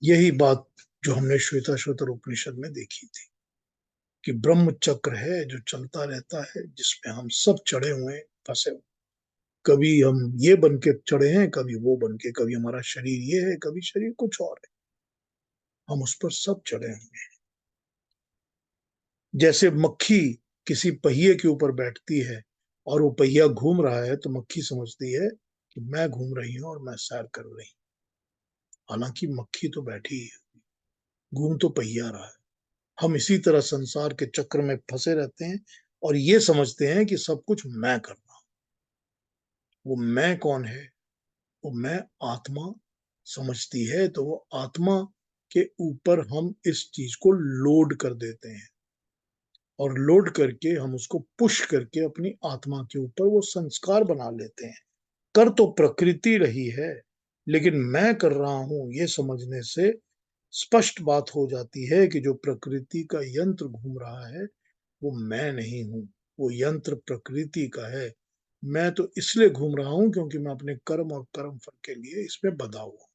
यही बात जो हमने श्वेताश्वतर उपनिषद में देखी थी कि ब्रह्म चक्र है जो चलता रहता है, जिसमें हम सब चढ़े हुए फंसे हुए। कभी हम ये बन के चढ़े हैं, कभी वो बन के, कभी हमारा शरीर ये है, कभी शरीर कुछ और है, हम उस पर सब चढ़े हुए हैं। जैसे मक्खी किसी पहिए के ऊपर बैठती है और वो पहिया घूम रहा है, तो मक्खी समझती है कि मैं घूम रही हूं और मैं सैर कर रही हूं, हालांकि मक्खी तो बैठी है, घूम तो पहिया रहा है। हम इसी तरह संसार के चक्र में फंसे रहते हैं और ये समझते हैं कि सब कुछ मैं कर रहा हूं। वो मैं कौन है? वो मैं आत्मा समझती है, तो वो आत्मा के ऊपर हम इस चीज को लोड कर देते हैं और लोड करके हम उसको पुश करके अपनी आत्मा के ऊपर वो संस्कार बना लेते हैं। कर तो प्रकृति रही है, लेकिन मैं कर रहा हूं ये समझने से स्पष्ट बात हो जाती है कि जो प्रकृति का यंत्र घूम रहा है वो मैं नहीं हूं, वो यंत्र प्रकृति का है। मैं तो इसलिए घूम रहा हूं क्योंकि मैं अपने कर्म और कर्म फल के लिए इसमें बंधा हुआ।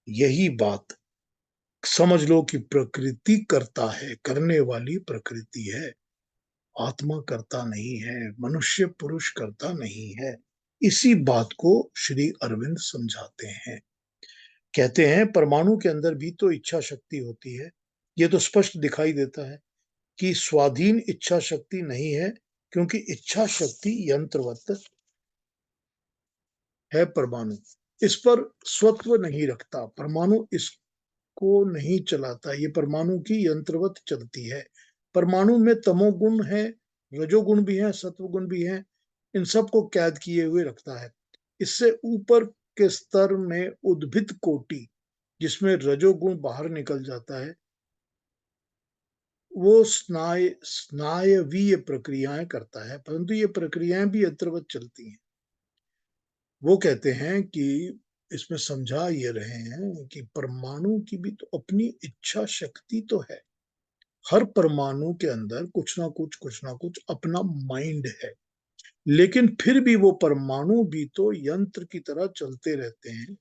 यही बात समझ लो कि प्रकृति करता है, करने वाली प्रकृति है, आत्मा करता नहीं है, मनुष्य पुरुष करता नहीं है। इसी बात को श्री अरविंद समझाते हैं। कहते हैं परमाणु के अंदर भी तो इच्छा शक्ति होती है। ये तो स्पष्ट दिखाई देता है कि स्वाधीन इच्छा शक्ति नहीं है, क्योंकि इच्छा शक्ति यंत्रवत है। परमाणु इस पर स्वत्व नहीं रखता, परमाणु इसको नहीं चलाता, ये परमाणु की यंत्रवत चलती है। परमाणु में तमोगुण है, रजोगुण भी है, सत्वगुण भी है, इन सबको कैद किए हुए रखता है। इससे ऊपर के स्तर में उद्भिद कोटि, जिसमें रजोगुण बाहर निकल जाता है, वो स्नायवीय प्रक्रियाएं करता है, परंतु ये प्रक्रियाएं भी यंत्रवत चलती हैं। वो कहते हैं कि इसमें समझा ये रहे हैं कि परमाणु की भी तो अपनी इच्छा शक्ति तो है। हर परमाणु के अंदर कुछ ना कुछ अपना माइंड है, लेकिन फिर भी वो परमाणु भी तो यंत्र की तरह चलते रहते हैं।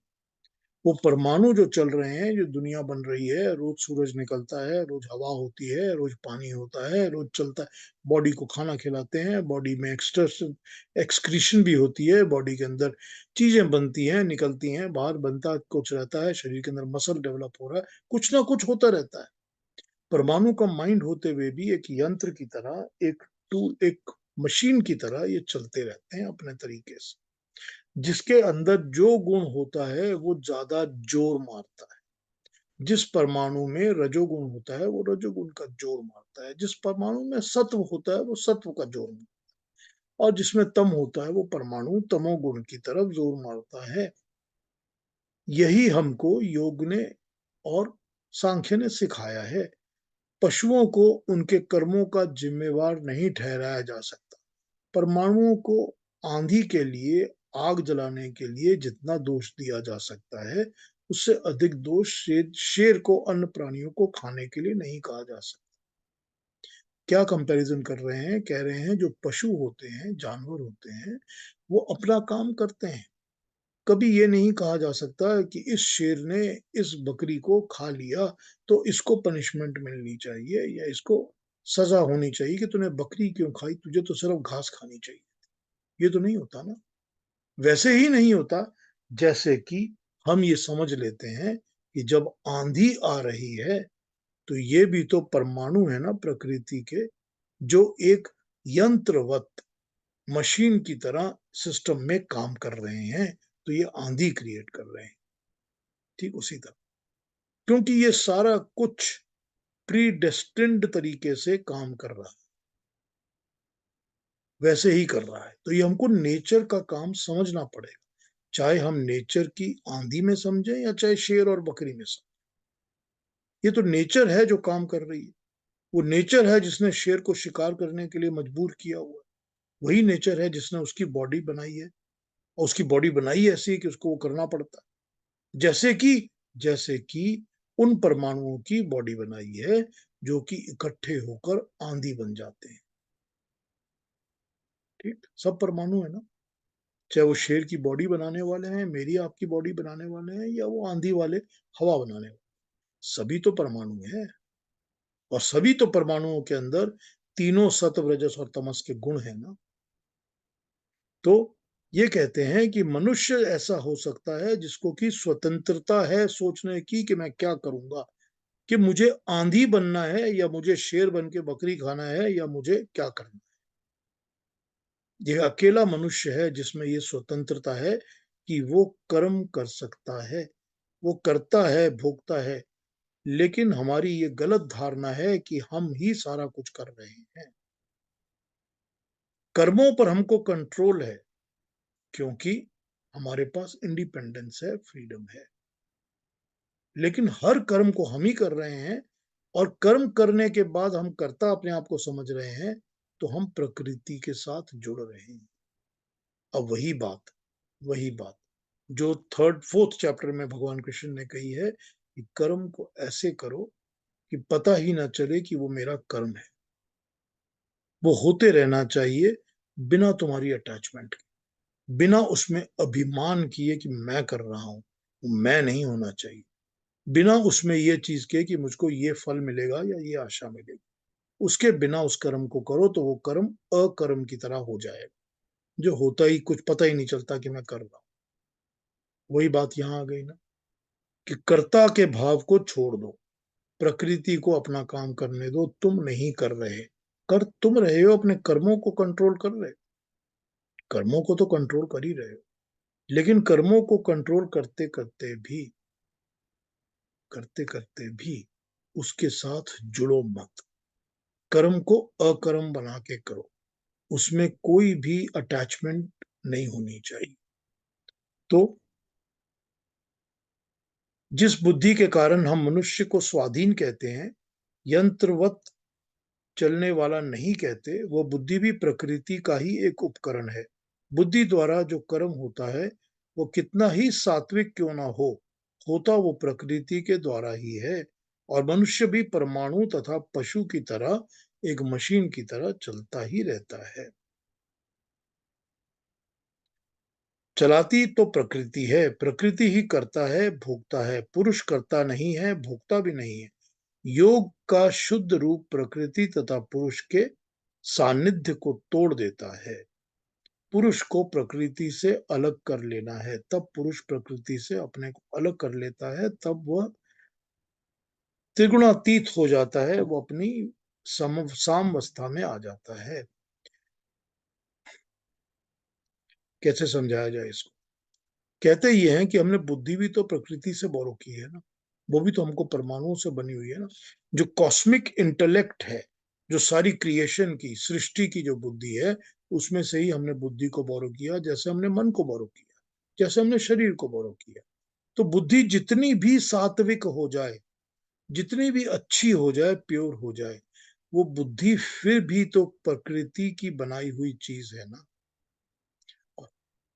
वो परमाणु जो चल रहे हैं, जो दुनिया बन रही है, रोज सूरज निकलता है, रोज हवा होती है, रोज पानी होता है, रोज चलता है, बॉडी को खाना खिलाते हैं, बॉडी में एक्सक्रीशन भी होती है, बॉडी के अंदर चीजें बनती हैं, निकलती हैं, बाहर बनता कुछ रहता है, शरीर के अंदर मसल डेवलप हो रहा है, कुछ ना कुछ होता रहता है। परमाणु का माइंड होते हुए भी एक यंत्र की तरह, एक टूल, एक मशीन की तरह ये चलते रहते हैं अपने तरीके से। जिसके अंदर जो गुण होता है वो ज्यादा जोर मारता है। जिस परमाणु में रजोगुण होता है वो रजोगुण का जोर मारता है, जिस परमाणु में सत्व होता है वो सत्व का जोर मारता है, और जिसमें तम होता है वो परमाणु तमोगुण की तरफ जोर मारता है। यही हमको योग ने और सांख्य ने सिखाया है। पशुओं को उनके कर्मों का जिम्मेवार नहीं ठहराया जा सकता। परमाणुओं को आंधी के लिए, आग जलाने के लिए जितना दोष दिया जा सकता है, उससे अधिक दोष शेर को, अन्य प्राणियों को खाने के लिए नहीं कहा जा सकता। क्या कंपैरिजन कर रहे हैं? कह रहे हैं जो पशु होते हैं, जानवर होते हैं, वो अपना काम करते हैं। कभी ये नहीं कहा जा सकता कि इस शेर ने इस बकरी को खा लिया तो इसको पनिशमेंट मिलनी चाहिए या इसको सजा होनी चाहिए कि तूने बकरी क्यों खाई, तुझे तो सिर्फ घास खानी चाहिए। ये तो नहीं होता ना। वैसे ही नहीं होता जैसे कि हम ये समझ लेते हैं कि जब आंधी आ रही है तो ये भी तो परमाणु है ना प्रकृति के, जो एक यंत्रवत मशीन की तरह सिस्टम में काम कर रहे हैं, तो ये आंधी क्रिएट कर रहे हैं। ठीक उसी तरह, क्योंकि ये सारा कुछ प्री डेस्टिन्ड तरीके से काम कर रहा है, वैसे ही कर रहा है। तो ये हमको नेचर का काम समझना पड़ेगा, चाहे हम नेचर की आंधी में समझें या चाहे शेर और बकरी में समझें। ये तो नेचर है जो काम कर रही है। वो नेचर है जिसने शेर को शिकार करने के लिए मजबूर किया हुआ है। वही नेचर है जिसने उसकी बॉडी बनाई है, और उसकी बॉडी बनाई ऐसी है कि उसको वो करना पड़ता है। जैसे कि उन परमाणुओं की बॉडी बनाई है जो कि इकट्ठे होकर आंधी बन जाते हैं। ठीक, सब परमाणु है ना। चाहे वो शेर की बॉडी बनाने वाले हैं, मेरी आपकी बॉडी बनाने वाले हैं, या वो आंधी वाले हवा बनाने वाले, सभी तो परमाणु हैं। और सभी तो परमाणुओं के अंदर तीनों सत्व, रजस और तमस के गुण है ना। तो ये कहते हैं कि मनुष्य ऐसा हो सकता है जिसको कि स्वतंत्रता है सोचने की कि मैं क्या करूंगा, कि मुझे आंधी बनना है या मुझे शेर बन के बकरी खाना है या मुझे क्या करना है। ये अकेला मनुष्य है जिसमें ये स्वतंत्रता है कि वो कर्म कर सकता है, वो करता है, भोगता है। लेकिन हमारी ये गलत धारणा है कि हम ही सारा कुछ कर रहे हैं। कर्मों पर हमको कंट्रोल है क्योंकि हमारे पास इंडिपेंडेंस है, फ्रीडम है। लेकिन हर कर्म को हम ही कर रहे हैं, और कर्म करने के बाद हम कर्ता अपने आप को समझ रहे हैं, तो हम प्रकृति के साथ जुड़ रहे हैं। अब वही बात जो थर्ड फोर्थ चैप्टर में भगवान कृष्ण ने कही है कि कर्म को ऐसे करो कि पता ही ना चले कि वो मेरा कर्म है। वो होते रहना चाहिए बिना तुम्हारी अटैचमेंट के, बिना उसमें अभिमान किए कि मैं कर रहा हूं। मैं नहीं होना चाहिए। बिना उसमें ये चीज के कि मुझको ये फल मिलेगा या ये आशा मिलेगी। उसके बिना उस कर्म को करो तो वो कर्म अकर्म की तरह हो जाएगा, जो होता ही कुछ पता ही नहीं चलता कि मैं कर रहा हूं। वही बात यहां आ गई ना, कि कर्ता के भाव को छोड़ दो, प्रकृति को अपना काम करने दो। तुम नहीं कर रहे, कर तुम रहे हो, अपने कर्मों को कंट्रोल कर रहे, कर्मों को तो कंट्रोल कर ही रहे हो। लेकिन कर्मों को कंट्रोल करते करते भी उसके साथ जुड़ो मत। कर्म को अकर्म बना के करो, उसमें कोई भी अटैचमेंट नहीं होनी चाहिए। तो जिस बुद्धि के कारण हम मनुष्य को स्वाधीन कहते हैं, यंत्रवत चलने वाला नहीं कहते, वो बुद्धि भी प्रकृति का ही एक उपकरण है। बुद्धि द्वारा जो कर्म होता है वो कितना ही सात्विक क्यों ना हो, होता वो प्रकृति के द्वारा ही है। और मनुष्य भी परमाणु तथा पशु की तरह, एक मशीन की तरह चलता ही रहता है। चलाती तो प्रकृति है, प्रकृति ही करता है, भोगता है। पुरुष करता नहीं है, भोगता भी नहीं है। योग का शुद्ध रूप प्रकृति तथा पुरुष के सानिध्य को तोड़ देता है। पुरुष को प्रकृति से अलग कर लेना है, तब पुरुष प्रकृति से अपने को अलग कर लेता है, तब वह त्रिगुणातीत हो जाता है, वो अपनी साम्यवस्था में आ जाता है। कैसे समझाया जाए इसको? कहते ये हैं कि हमने बुद्धि भी तो प्रकृति से बोरो की है ना, वो भी तो हमको परमाणुओं से बनी हुई है ना। जो कॉस्मिक इंटेलेक्ट है, जो सारी क्रिएशन की, सृष्टि की जो बुद्धि है, उसमें से ही हमने बुद्धि को बोरो किया। जैसे हमने मन को बोरो किया, जैसे हमने शरीर को बोरो किया। तो बुद्धि जितनी भी सात्विक हो जाए, जितनी भी अच्छी हो जाए, प्योर हो जाए, वो बुद्धि फिर भी तो प्रकृति की बनाई हुई चीज है ना।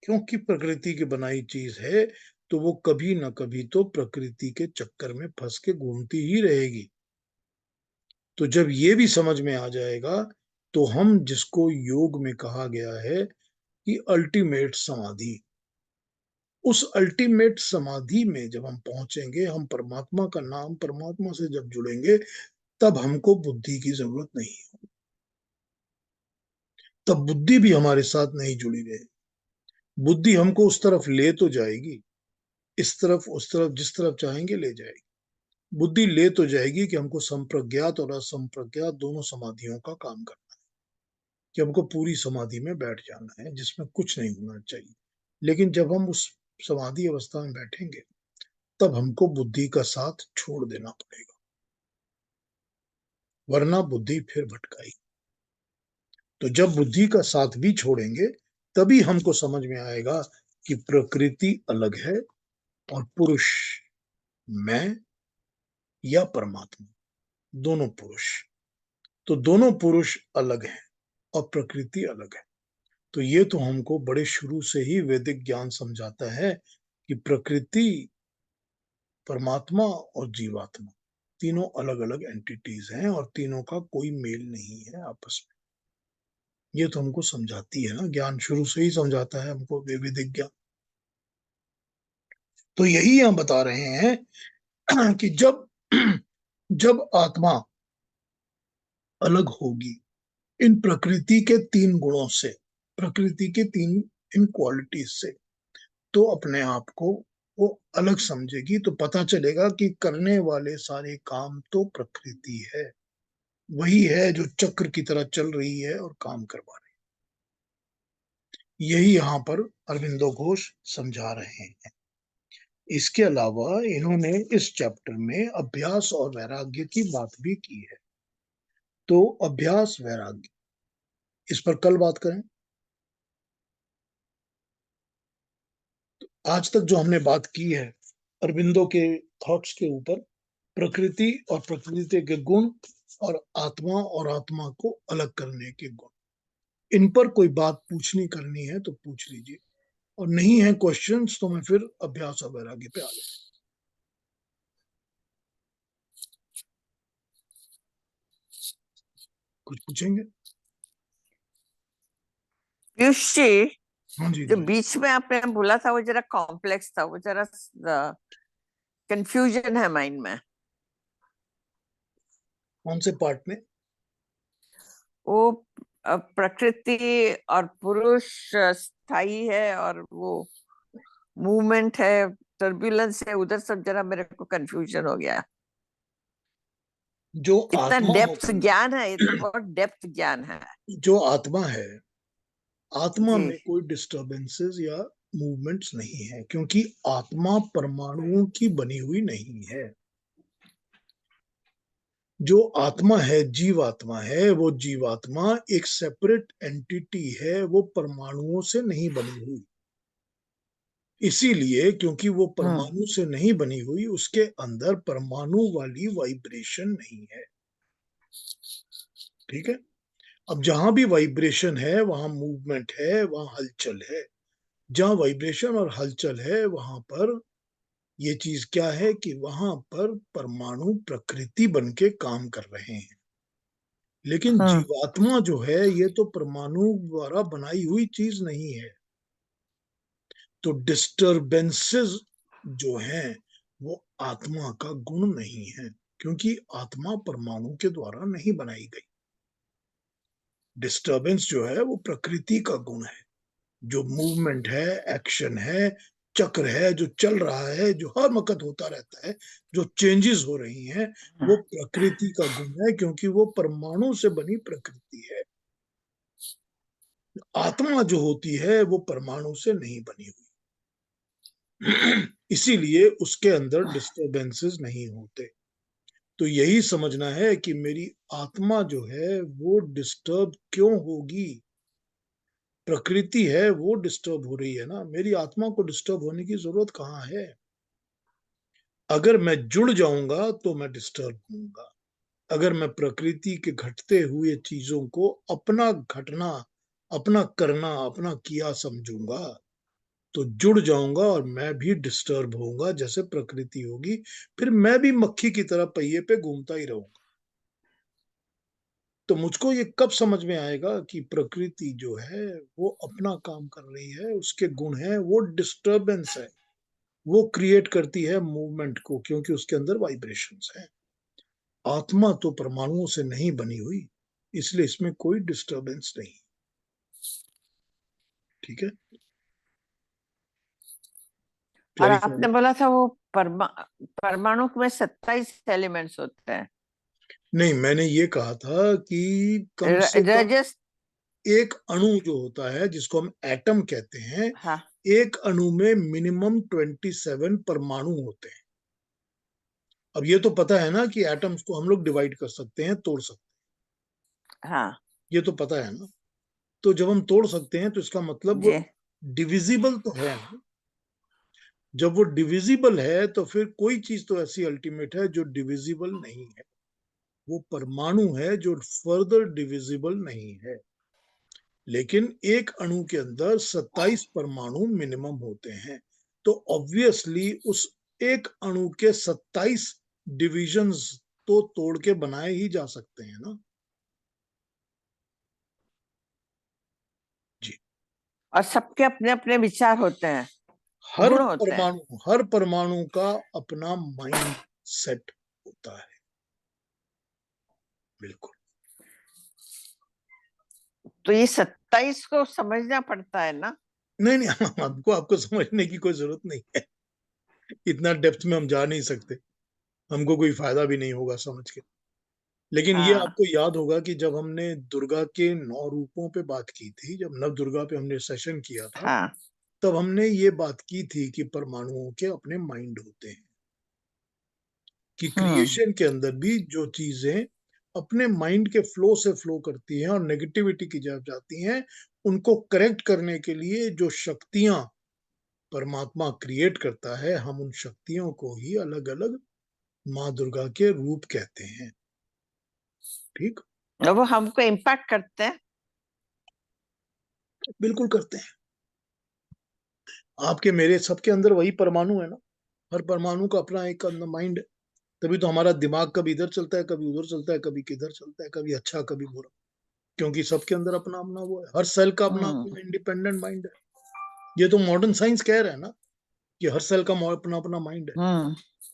क्योंकि प्रकृति की बनाई चीज है, तो वो कभी ना कभी तो प्रकृति के चक्कर में फंस के घूमती ही रहेगी। तो जब ये भी समझ में आ जाएगा, तो हम जिसको योग में कहा गया है कि अल्टीमेट समाधि, उस अल्टीमेट समाधि में जब हम पहुंचेंगे, हम परमात्मा का नाम, परमात्मा से जब जुड़ेंगे, तब हमको बुद्धि की जरूरत नहीं है। तब बुद्धि भी हमारे साथ नहीं जुड़ी रहे। बुद्धि हमको उस तरफ ले तो जाएगी, इस तरफ उस तरफ, जिस तरफ चाहेंगे ले जाएगी। बुद्धि ले तो जाएगी कि हमको संप्रज्ञात और असंप्रज्ञात दोनों समाधियों का काम करना है, कि हमको पूरी समाधि में बैठ जाना है जिसमें कुछ नहीं होना चाहिए। लेकिन जब हम उस समाधि अवस्था में बैठेंगे, तब हमको बुद्धि का साथ छोड़ देना पड़ेगा, वरना बुद्धि फिर भटकाई। तो जब बुद्धि का साथ भी छोड़ेंगे, तभी हमको समझ में आएगा कि प्रकृति अलग है और पुरुष, मैं या परमात्मा, दोनों पुरुष। तो दोनों पुरुष अलग हैं और प्रकृति अलग है। तो ये तो हमको बड़े शुरू से ही वैदिक ज्ञान समझाता है कि प्रकृति, परमात्मा और जीवात्मा तीनों अलग अलग एंटिटीज हैं, और तीनों का कोई मेल नहीं है आपस में। ये तो हमको समझाती है ना, ज्ञान शुरू से ही समझाता है हमको वैदिक ज्ञान। तो यही हम बता रहे हैं कि जब जब आत्मा अलग होगी इन प्रकृति के 3 गुणों से, प्रकृति के 3 इन क्वालिटीज से, तो अपने आप को वो अलग समझेगी, तो पता चलेगा कि करने वाले सारे काम तो प्रकृति है, वही है जो चक्र की तरह चल रही है और काम करवा रही है। यही यहाँ पर अरविंदो घोष समझा रहे हैं। इसके अलावा इन्होंने इस चैप्टर में अभ्यास और वैराग्य की बात भी की है। तो अभ्यास वैराग्य, इस पर कल बात करें। आज तक जो हमने बात की है अरविंदो के थॉट्स के ऊपर, प्रकृति और प्रकृति के गुण और आत्मा को अलग करने के गुण, इन पर कोई बात पूछनी करनी है तो पूछ लीजिए, और नहीं है क्वेश्चंस तो मैं फिर अभ्यास और वैराग्य पे आ गया। कुछ पूछेंगे? पीयूष जी, हाँ जी जो जी। बीच में आपने बोला था वो जरा कॉम्प्लेक्स था, वो जरा कंफ्यूजन है माइंड में। कौन से पार्ट में? वो प्रकृति और पुरुष स्थायी है और वो मूवमेंट है, टर्बुलेंस है, उधर सब जरा मेरे को कंफ्यूजन हो गया। जो इतना आत्मा डेप्थ होती ज्ञान है, ये तो बहुत डेप्थ ज्ञान है जो आत्मा है, आत्मा जी। में कोई डिस्टरबेंसेस या मूवमेंट्स नहीं है, क्योंकि आत्मा परमाणुओं की बनी हुई नहीं है। जो आत्मा है, जीवात्मा है, वो जीवात्मा एक सेपरेट एंटिटी है, वो परमाणुओं से नहीं बनी हुई। इसीलिए क्योंकि वो परमाणु से नहीं बनी हुई, उसके अंदर परमाणु वाली वाइब्रेशन नहीं है। ठीक है? अब जहां भी वाइब्रेशन है वहां मूवमेंट है, वहां हलचल है। जहां वाइब्रेशन और हलचल है वहां पर ये चीज क्या है कि वहां पर परमाणु प्रकृति बन के काम कर रहे हैं। लेकिन जीवात्मा जो है ये तो परमाणु द्वारा बनाई हुई चीज नहीं है। तो डिस्टरबेंसेस जो हैं वो आत्मा का गुण नहीं है, क्योंकि आत्मा परमाणु के द्वारा नहीं बनाई गई। डिस्टरबेंस जो है वो प्रकृति का गुण है। जो मूवमेंट है, एक्शन है, चक्र है जो चल रहा है, जो हर वक्त होता रहता है, जो चेंजेस हो रही हैं, वो प्रकृति का गुण है, क्योंकि वो परमाणु से बनी प्रकृति है। आत्मा जो होती है वो परमाणु से नहीं बनी हुई, इसीलिए उसके अंदर डिस्टरबेंसेस नहीं होते। तो यही समझना है कि मेरी आत्मा जो है वो डिस्टर्ब क्यों होगी। प्रकृति है वो डिस्टर्ब हो रही है ना, मेरी आत्मा को डिस्टर्ब होने की जरूरत कहाँ है। अगर मैं जुड़ जाऊंगा तो मैं डिस्टर्ब होऊंगा। अगर मैं प्रकृति के घटते हुए चीजों को अपना घटना, अपना करना, अपना किया समझूंगा तो जुड़ जाऊंगा और मैं भी डिस्टर्ब होऊंगा जैसे प्रकृति होगी। फिर मैं भी मक्खी की तरह पहिए पे घूमता ही रहूंगा। तो मुझको ये कब समझ में आएगा कि प्रकृति जो है वो अपना काम कर रही है, उसके गुण है, वो डिस्टरबेंस है, वो क्रिएट करती है मूवमेंट को, क्योंकि उसके अंदर वाइब्रेशंस है। आत्मा तो परमाणुओं से नहीं बनी हुई, इसलिए इसमें कोई डिस्टरबेंस नहीं। ठीक है? और क्लैरिफाई? आपने बोला था वो परमाणु में 27 एलिमेंट्स होते हैं। नहीं, मैंने ये कहा था कि कम से कम रजस, एक अणु जो होता है जिसको हम एटम कहते हैं, हाँ एक अणु में मिनिमम 27 परमाणु होते हैं। अब ये तो पता है ना कि एटम्स को हम लोग डिवाइड कर सकते हैं, तोड़ सकते हाँ हैं, ये तो पता है ना। तो जब हम तोड़ सकते हैं तो इसका मतलब वो जी। डिविजिबल तो है ना। जब वो डिविजिबल है तो फिर कोई चीज तो ऐसी अल्टीमेट है जो डिविजिबल नहीं है। वो परमाणु है जो फर्दर डिविजिबल नहीं है। लेकिन एक अणु के अंदर 27 परमाणु मिनिमम होते हैं, तो ऑब्वियसली उस एक अणु के 27 डिविजन्स तो तोड़ के बनाए ही जा सकते हैं ना। और सबके अपने अपने विचार होते हैं, गुण होते हैं। हर परमाणु का अपना माइंड सेट होता है। बिल्कुल। तो ये 27 को समझना पड़ता है ना। नहीं नहीं, हमको आपको समझने की कोई जरूरत नहीं है। इतना डेप्थ में हम जा नहीं सकते, हमको कोई फायदा भी नहीं होगा समझ के। लेकिन ये हाँ आपको याद होगा कि जब हमने दुर्गा के 9 रूपों पे बात की थी, जब नव दुर्गा पे हमने सेशन किया था, हाँ तब हमने ये बात की थी कि परमाणुओं के अपने माइंड होते हैं, कि क्रिएशन के अंदर भी जो चीजें अपने माइंड के फ्लो से फ्लो करती हैं और नेगेटिविटी की जब जाती हैं, उनको करेक्ट करने के लिए जो शक्तियां परमात्मा क्रिएट करता है, हम उन शक्तियों को ही अलग अलग माँ दुर्गा के रूप कहते हैं। ठीक, और वो हमको इम्पैक्ट करते हैं। बिल्कुल करते हैं। आपके मेरे सबके अंदर वही परमाणु है ना, हर परमाणु का अपना एक माइंड है। तभी तो हमारा दिमाग कभी इधर चलता है, कभी उधर चलता है, कभी किधर चलता है, कभी अच्छा कभी बुरा, क्योंकि सबके अंदर अपना अपना वो है। हर सेल का अपना अपना इंडिपेंडेंट माइंड है। ये तो मॉडर्न साइंस कह रहा है ना कि हर सेल का अपना अपना माइंड है।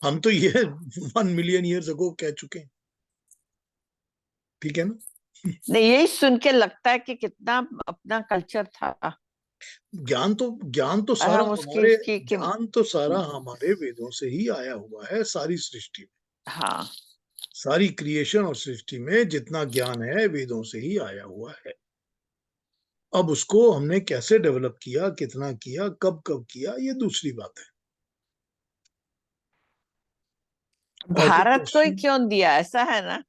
हम तो ये 1 मिलियन ईयर्स अगो कह चुके हैं। ठीक है ना। नहीं, यही सुन के लगता है कि कितना अपना कल्चर था। ज्ञान तो और सारा हम उसकी हमारे की ज्ञान तो सारा हमारे वेदों से ही आया हुआ है। सारी सृष्टि में, हाँ सारी क्रिएशन और सृष्टि में जितना ज्ञान है वेदों से ही आया हुआ है। अब उसको हमने कैसे डेवलप किया, कितना किया, कब कब किया, ये दूसरी बात है। और कोई भारत को ही क्वेश्चन? क्यों दिया, ऐसा है ना।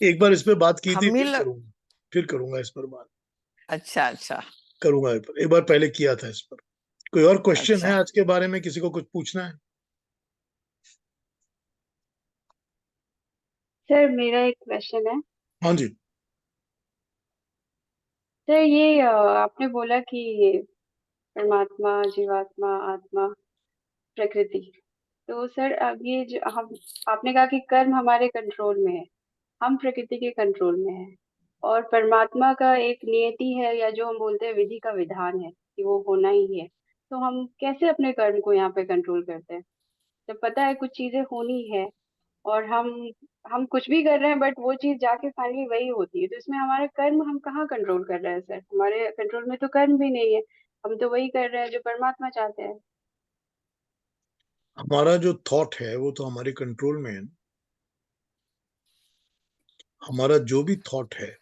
एक बार इस पे बात की थी, हम ही लोग। फिर करूंगा इस पर बात। अच्छा अच्छा करूंगा एक बार पहले किया था इस पर। कोई और क्वेश्चन है अच्छा। आज के बारे में? किसी को कुछ पूछना है? सर मेरा एक क्वेश्चन है। हाँ जी। सर ये आपने बोला कि ये परमात्मा, जीवात्मा, आत्मा, प्रकृति, तो सर अब ये जो हम आपने कहा कि कर्म हमारे कंट्रोल में है, हम प्रकृति के कंट्रोल में है, और परमात्मा का एक नियति है, या जो हम बोलते हैं विधि का विधान है कि वो होना ही है। तो हम कैसे अपने कर्म को यहाँ पे कंट्रोल करते हैं जब पता है कुछ चीजें होनी है, और हम कुछ भी कर रहे हैं बट वो चीज जाके फाइनली वही होती है। तो इसमें हमारा कर्म हम कहाँ कंट्रोल कर रहे हैं सर? हमारे कंट्रोल में तो कर्म भी नहीं है, हम तो वही कर रहे हैं जो परमात्मा चाहते हैं। हमारा जो थॉट है वो तो हमारे कंट्रोल में है ना। हमारा जो भी थॉट है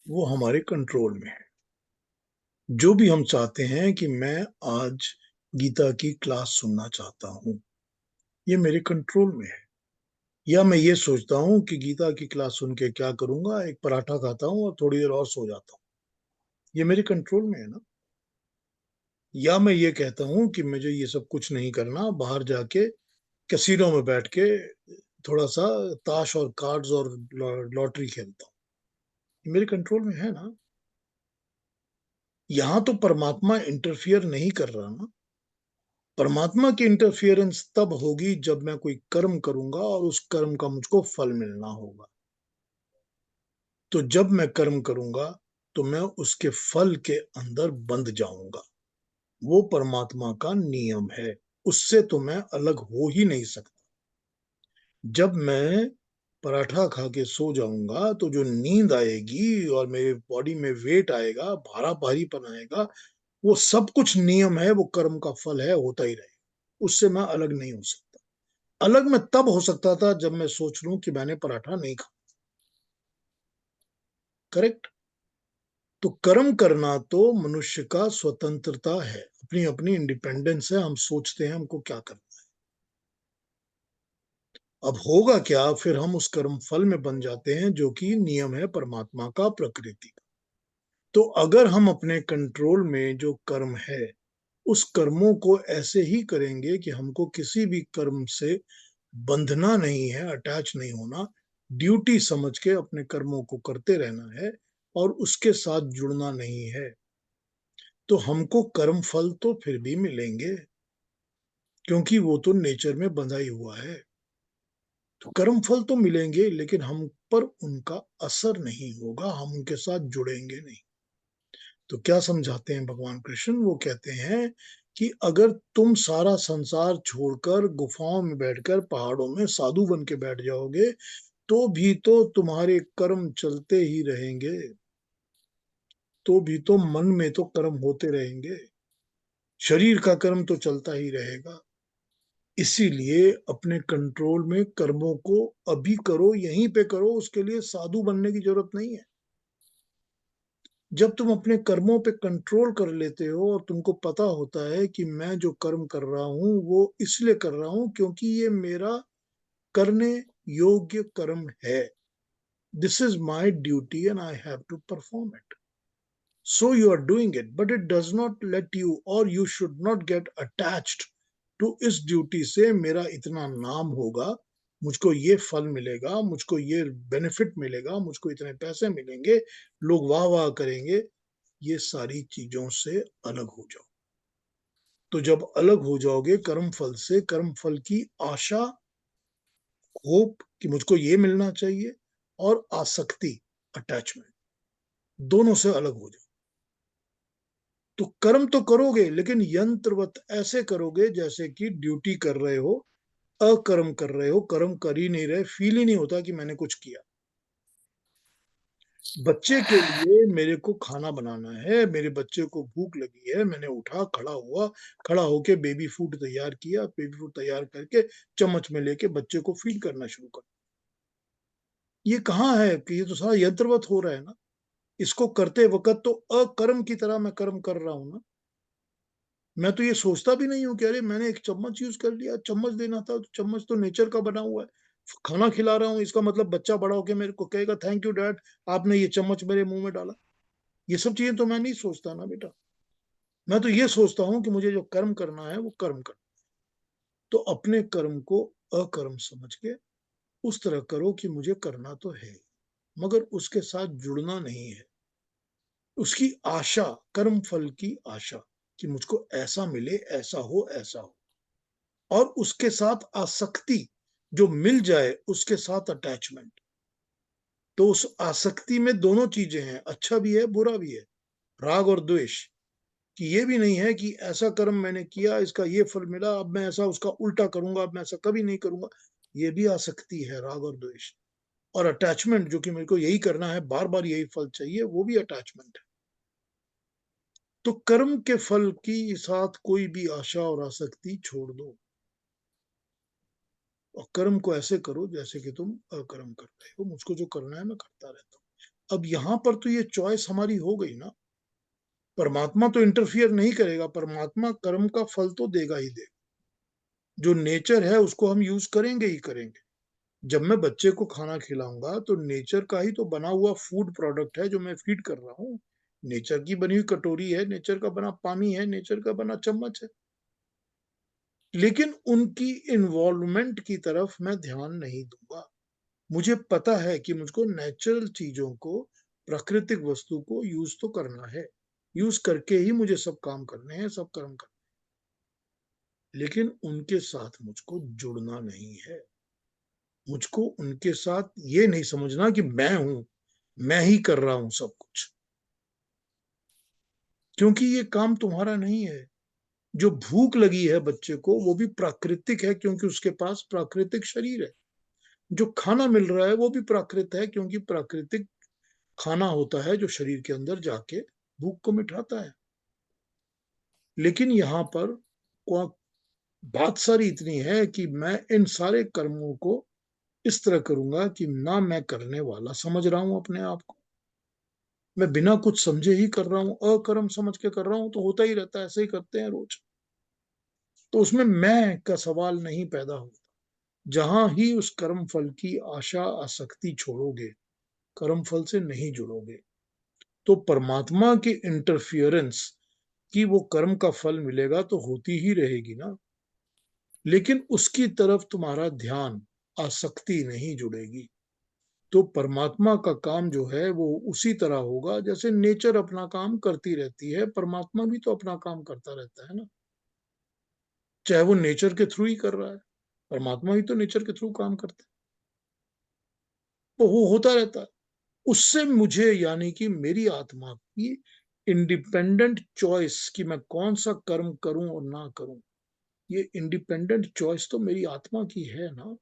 वो हमारे कंट्रोल में है। जो भी हम चाहते हैं कि मैं आज गीता की क्लास सुनना चाहता हूँ, ये मेरे कंट्रोल में है। या मैं ये सोचता हूँ कि गीता की क्लास सुन के क्या करूंगा, एक पराठा खाता हूँ और थोड़ी देर और सो जाता हूँ, ये मेरे कंट्रोल में है ना। या मैं ये कहता हूँ कि मुझे ये सब कुछ नहीं करना, बाहर जाके कैसीनो में बैठ के थोड़ा सा ताश और कार्ड्स और लॉटरी खेलता हूँ, ये मेरे कंट्रोल में है ना। यहाँ तो परमात्मा इंटरफियर नहीं कर रहा ना। परमात्मा की इंटरफियरेंस तब होगी जब मैं कोई कर्म करूंगा और उस कर्म का मुझको फल मिलना होगा। तो जब मैं कर्म करूंगा तो मैं उसके फल के अंदर बंध जाऊंगा। वो परमात्मा का नियम है, उससे तो मैं अलग हो ही नहीं सकता। जब मैं पराठा खा के सो जाऊंगा तो जो नींद आएगी और मेरे बॉडी में वेट आएगा, भारा भारीपन आएगा, वो सब कुछ नियम है, वो कर्म का फल है, होता ही रहेगा। उससे मैं अलग नहीं हो सकता। अलग मैं तब हो सकता था जब मैं सोच लूं कि मैंने पराठा नहीं खाया। करेक्ट। तो कर्म करना तो मनुष्य का स्वतंत्रता है, अपनी अपनी इंडिपेंडेंस है। हम सोचते हैं हमको क्या करना है। अब होगा क्या, फिर हम उस कर्म फल में बन जाते हैं जो कि नियम है परमात्मा का, प्रकृति का। तो अगर हम अपने कंट्रोल में जो कर्म है उस कर्मों को ऐसे ही करेंगे कि हमको किसी भी कर्म से बंधना नहीं है, अटैच नहीं होना, ड्यूटी समझ के अपने कर्मों को करते रहना है और उसके साथ जुड़ना नहीं है, तो हमको कर्म फल तो फिर भी मिलेंगे, क्योंकि वो तो नेचर में बंधा ही हुआ है। तो कर्म फल तो मिलेंगे, लेकिन हम पर उनका असर नहीं होगा, हम उनके साथ जुड़ेंगे नहीं। तो क्या समझाते हैं भगवान कृष्ण? वो कहते हैं कि अगर तुम सारा संसार छोड़कर गुफाओं में बैठकर पहाड़ों में साधु बन के बैठ जाओगे तो भी तो तुम्हारे कर्म चलते ही रहेंगे, तो भी तो मन में तो कर्म होते रहेंगे, शरीर का कर्म तो चलता ही रहेगा। इसीलिए अपने कंट्रोल में कर्मों को अभी करो, यहीं पे करो, उसके लिए साधु बनने की जरूरत नहीं है। जब तुम अपने कर्मों पे कंट्रोल कर लेते हो और तुमको पता होता है कि मैं जो कर्म कर रहा हूं वो इसलिए कर रहा हूं क्योंकि ये मेरा करने योग्य कर्म है, this is my duty and I have to perform it, so you are doing it, but it does not let you or you should not get attached to इस ड्यूटी से मेरा इतना नाम होगा, मुझको ये फल मिलेगा, मुझको ये बेनिफिट मिलेगा, मुझको इतने पैसे मिलेंगे, लोग वाह वाह करेंगे। ये सारी चीजों से अलग हो जाओ। तो जब अलग हो जाओगे कर्म फल से, कर्म फल की आशा, होप कि मुझको ये मिलना चाहिए, और आसक्ति, अटैचमेंट, दोनों से अलग हो जाओ। तो कर्म तो करोगे लेकिन यंत्रवत ऐसे करोगे जैसे कि ड्यूटी कर रहे हो, अकर्म कर रहे हो, कर्म कर ही नहीं रहे, फील ही नहीं होता कि मैंने कुछ किया। बच्चे के लिए मेरे को खाना बनाना है, मेरे बच्चे को भूख लगी है, मैंने उठा, खड़ा हुआ, खड़ा होके बेबी फूड तैयार किया, बेबी फूड तैयार करके चम्मच में लेके बच्चे को फीड करना शुरू कर। ये कहाँ है कि ये तो सारा यंत्रवत हो रहा है ना। इसको करते वक्त तो अकर्म की तरह मैं कर्म कर रहा हूं ना। मैं तो ये सोचता भी नहीं हूँ कि अरे मैंने एक चम्मच यूज कर लिया, चम्मच देना था, तो चम्मच तो नेचर का बना हुआ है, खाना खिला रहा हूँ, इसका मतलब बच्चा बड़ा होके मेरे को कहेगा थैंक यू डैड, आपने ये चम्मच मेरे मुंह में डाला। ये सब चीजें तो मैं नहीं सोचता ना बेटा। मैं तो ये सोचता हूँ कि मुझे जो कर्म करना है वो कर्म कर। तो अपने कर्म को अकर्म समझ के उस तरह करो कि मुझे करना तो है, मगर उसके साथ जुड़ना नहीं है। उसकी आशा, कर्म फल की आशा कि मुझको ऐसा मिले, ऐसा हो, ऐसा हो, और उसके साथ आसक्ति, जो मिल जाए उसके साथ अटैचमेंट। तो उस आसक्ति में दोनों चीजें हैं, अच्छा भी है बुरा भी है, राग और द्वेष। कि ये भी नहीं है कि ऐसा कर्म मैंने किया, इसका ये फल मिला, अब मैं ऐसा उसका उल्टा करूंगा, अब मैं ऐसा कभी नहीं करूंगा। ये भी आसक्ति है, राग और द्वेष। और अटैचमेंट, जो कि मेरे को यही करना है, बार बार यही फल चाहिए, वो भी अटैचमेंट है। तो कर्म के फल की साथ कोई भी आशा और आसक्ति छोड़ दो, और कर्म को ऐसे करो जैसे कि तुम अकर्म कर रहे हो, मुझको जो करना है मैं करता रहता हूँ। अब यहां पर तो ये चॉइस हमारी हो गई ना। परमात्मा तो इंटरफियर नहीं करेगा, परमात्मा कर्म का फल तो देगा ही देगा। जो नेचर है उसको हम यूज करेंगे ही करेंगे। जब मैं बच्चे को खाना खिलाऊंगा तो नेचर का ही तो बना हुआ फूड प्रोडक्ट है जो मैं फीड कर रहा हूँ। नेचर की बनी हुई कटोरी है, नेचर का बना पानी है, नेचर का बना चम्मच है। लेकिन उनकी इन्वॉल्वमेंट की तरफ मैं ध्यान नहीं दूंगा। मुझे पता है कि मुझको नेचुरल चीजों को, प्राकृतिक वस्तु को यूज तो करना है, यूज करके ही मुझे सब काम करने हैं, सब कर्म करने हैं। लेकिन उनके साथ मुझको जुड़ना नहीं है। मुझको उनके साथ ये नहीं समझना कि मैं हूं, मैं ही कर रहा हूं सब कुछ, क्योंकि ये काम तुम्हारा नहीं है। जो भूख लगी है बच्चे को वो भी प्राकृतिक है क्योंकि उसके पास प्राकृतिक शरीर है। जो खाना मिल रहा है वो भी प्राकृत है क्योंकि प्राकृतिक खाना होता है जो शरीर के अंदर जाके भूख को मिटाता है। लेकिन यहाँ पर बात सारी इतनी है कि मैं इन सारे कर्मों को इस तरह करूंगा कि ना मैं करने वाला समझ रहा हूं अपने आप को, मैं बिना कुछ समझे ही कर रहा हूं, अकर्म समझ के कर रहा हूं, तो होता ही रहता है, ऐसे ही करते हैं रोज। तो उसमें मैं का सवाल नहीं पैदा होता। जहां ही उस कर्म फल की आशा आसक्ति छोड़ोगे, कर्म फल से नहीं जुड़ोगे, तो परमात्मा की इंटरफियरेंस कि वो कर्म का फल मिलेगा तो होती ही रहेगी ना। लेकिन उसकी तरफ तुम्हारा ध्यान, आसक्ति नहीं जुड़ेगी। तो परमात्मा का काम जो है वो उसी तरह होगा जैसे नेचर अपना काम करती रहती है, परमात्मा भी तो अपना काम करता रहता है ना। चाहे वो नेचर के थ्रू ही कर रहा है, परमात्मा ही तो नेचर के थ्रू काम करता है, तो वो होता रहता है। उससे मुझे, यानी कि मेरी आत्मा की इंडिपेंडेंट चॉइस कि मैं कौन सा कर्म करूं और ना करूं, ये इंडिपेंडेंट चॉइस तो मेरी आत्मा की है ना।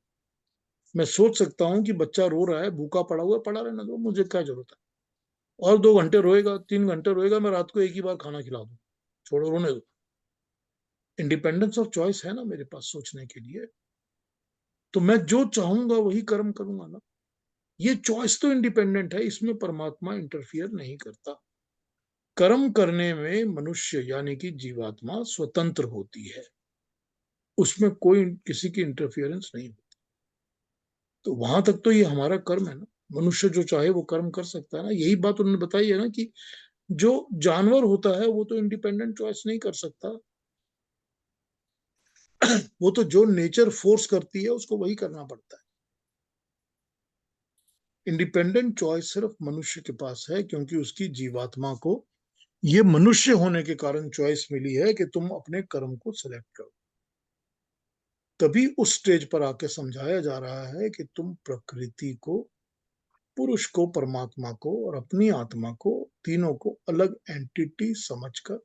मैं सोच सकता हूं कि बच्चा रो रहा है, भूखा पड़ा हुआ है, पड़ा रहना दो, मुझे क्या जरूरत है, और 2 घंटे रोएगा, 3 घंटे रोएगा, मैं रात को एक ही बार खाना खिला दूं, छोड़ो रोने दो। इंडिपेंडेंस ऑफ चॉइस है ना मेरे पास सोचने के लिए, तो मैं जो चाहूंगा वही कर्म करूंगा ना। ये चॉइस तो इंडिपेंडेंट है, इसमें परमात्मा इंटरफियर नहीं करता। कर्म करने में मनुष्य यानी कि जीवात्मा स्वतंत्र होती है, उसमें कोई किसी की इंटरफियरेंस नहीं होती। तो वहां तक तो ये हमारा कर्म है ना, मनुष्य जो चाहे वो कर्म कर सकता है ना। यही बात उन्होंने बताई है ना कि जो जानवर होता है वो तो इंडिपेंडेंट चॉइस नहीं कर सकता, वो तो जो नेचर फोर्स करती है उसको वही करना पड़ता है। इंडिपेंडेंट चॉइस सिर्फ मनुष्य के पास है, क्योंकि उसकी जीवात्मा को ये मनुष्य होने के कारण चॉइस मिली है कि तुम अपने कर्म को सिलेक्ट करो। तभी उस स्टेज पर आके समझाया जा रहा है कि तुम प्रकृति को, पुरुष को, परमात्मा को और अपनी आत्मा को, तीनों को अलग एंटिटी समझकर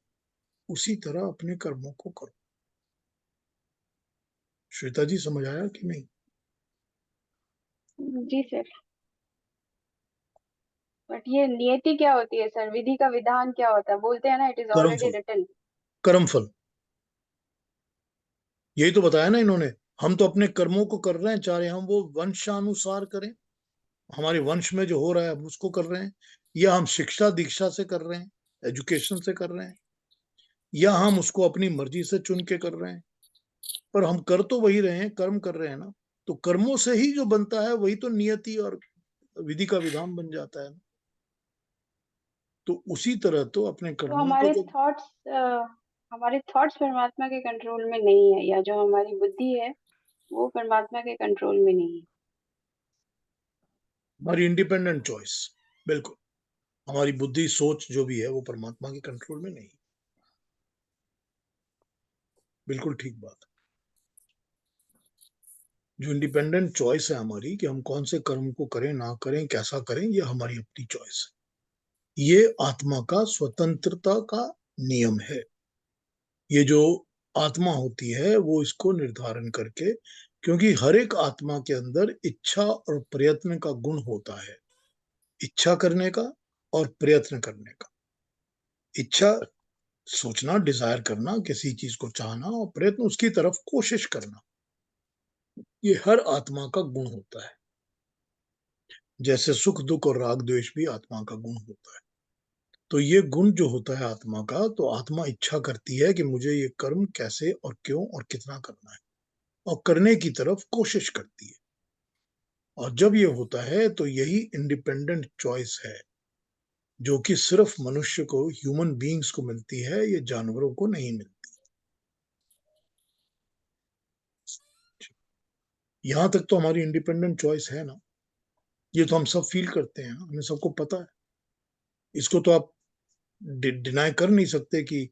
उसी तरह अपने कर्मों को करो। श्वेता जी समझ आया कि नहीं? जी सर। बट ये नियति क्या होती है सर? विधि का विधान क्या होता है? बोलते हैं ना, इट इज ऑलरेडी कर्मफल, रिटन। कर्मफल, यही तो बताया ना इन्होंने। हम तो अपने कर्मों को कर रहे हैं, चाहे हम वो वंशानुसार करें, हमारे वंश में जो हो रहा है हम उसको कर रहे हैं, या हम शिक्षा दीक्षा से कर रहे हैं, एजुकेशन से कर रहे हैं, या हम उसको अपनी मर्जी से चुन के कर रहे हैं, पर हम कर तो वही रहे हैं, कर्म कर रहे हैं ना। तो कर्मों से ही जो बनता है वही तो नियति और विधि का विधान बन जाता है। तो उसी तरह तो अपने तो कर्मों को जो हमारे थॉट्स परमात्मा के कंट्रोल में नहीं है, या जो हमारी बुद्धि है वो परमात्मा के कंट्रोल में नहीं है। हमारी इंडिपेंडेंट चॉइस, बिल्कुल, हमारी बुद्धि सोच जो भी है वो परमात्मा के कंट्रोल में नहीं। बिल्कुल ठीक बात। जो इंडिपेंडेंट चॉइस है हमारी कि हम कौन से कर्म को करें ना करें, कैसा करें, ये हमारी अपनी चॉइस है। ये आत्मा का स्वतंत्रता का नियम है। ये जो आत्मा होती है वो इसको निर्धारण करके, क्योंकि हर एक आत्मा के अंदर इच्छा और प्रयत्न का गुण होता है। इच्छा करने का और प्रयत्न करने का। इच्छा सोचना, डिजायर करना, किसी चीज को चाहना, और प्रयत्न उसकी तरफ कोशिश करना, ये हर आत्मा का गुण होता है। जैसे सुख दुख और राग द्वेष भी आत्मा का गुण होता है। तो ये गुण जो होता है आत्मा का, तो आत्मा इच्छा करती है कि मुझे ये कर्म कैसे और क्यों और कितना करना है, और करने की तरफ कोशिश करती है। और जब ये होता है तो यही इंडिपेंडेंट चॉइस है, जो कि सिर्फ मनुष्य को, ह्यूमन बीइंग्स को मिलती है, ये जानवरों को नहीं मिलती। यहां तक तो हमारी इंडिपेंडेंट चॉइस है ना, ये तो हम सब फील करते हैं, हमें सबको पता है। इसको तो आप डिनाई कर नहीं सकते कि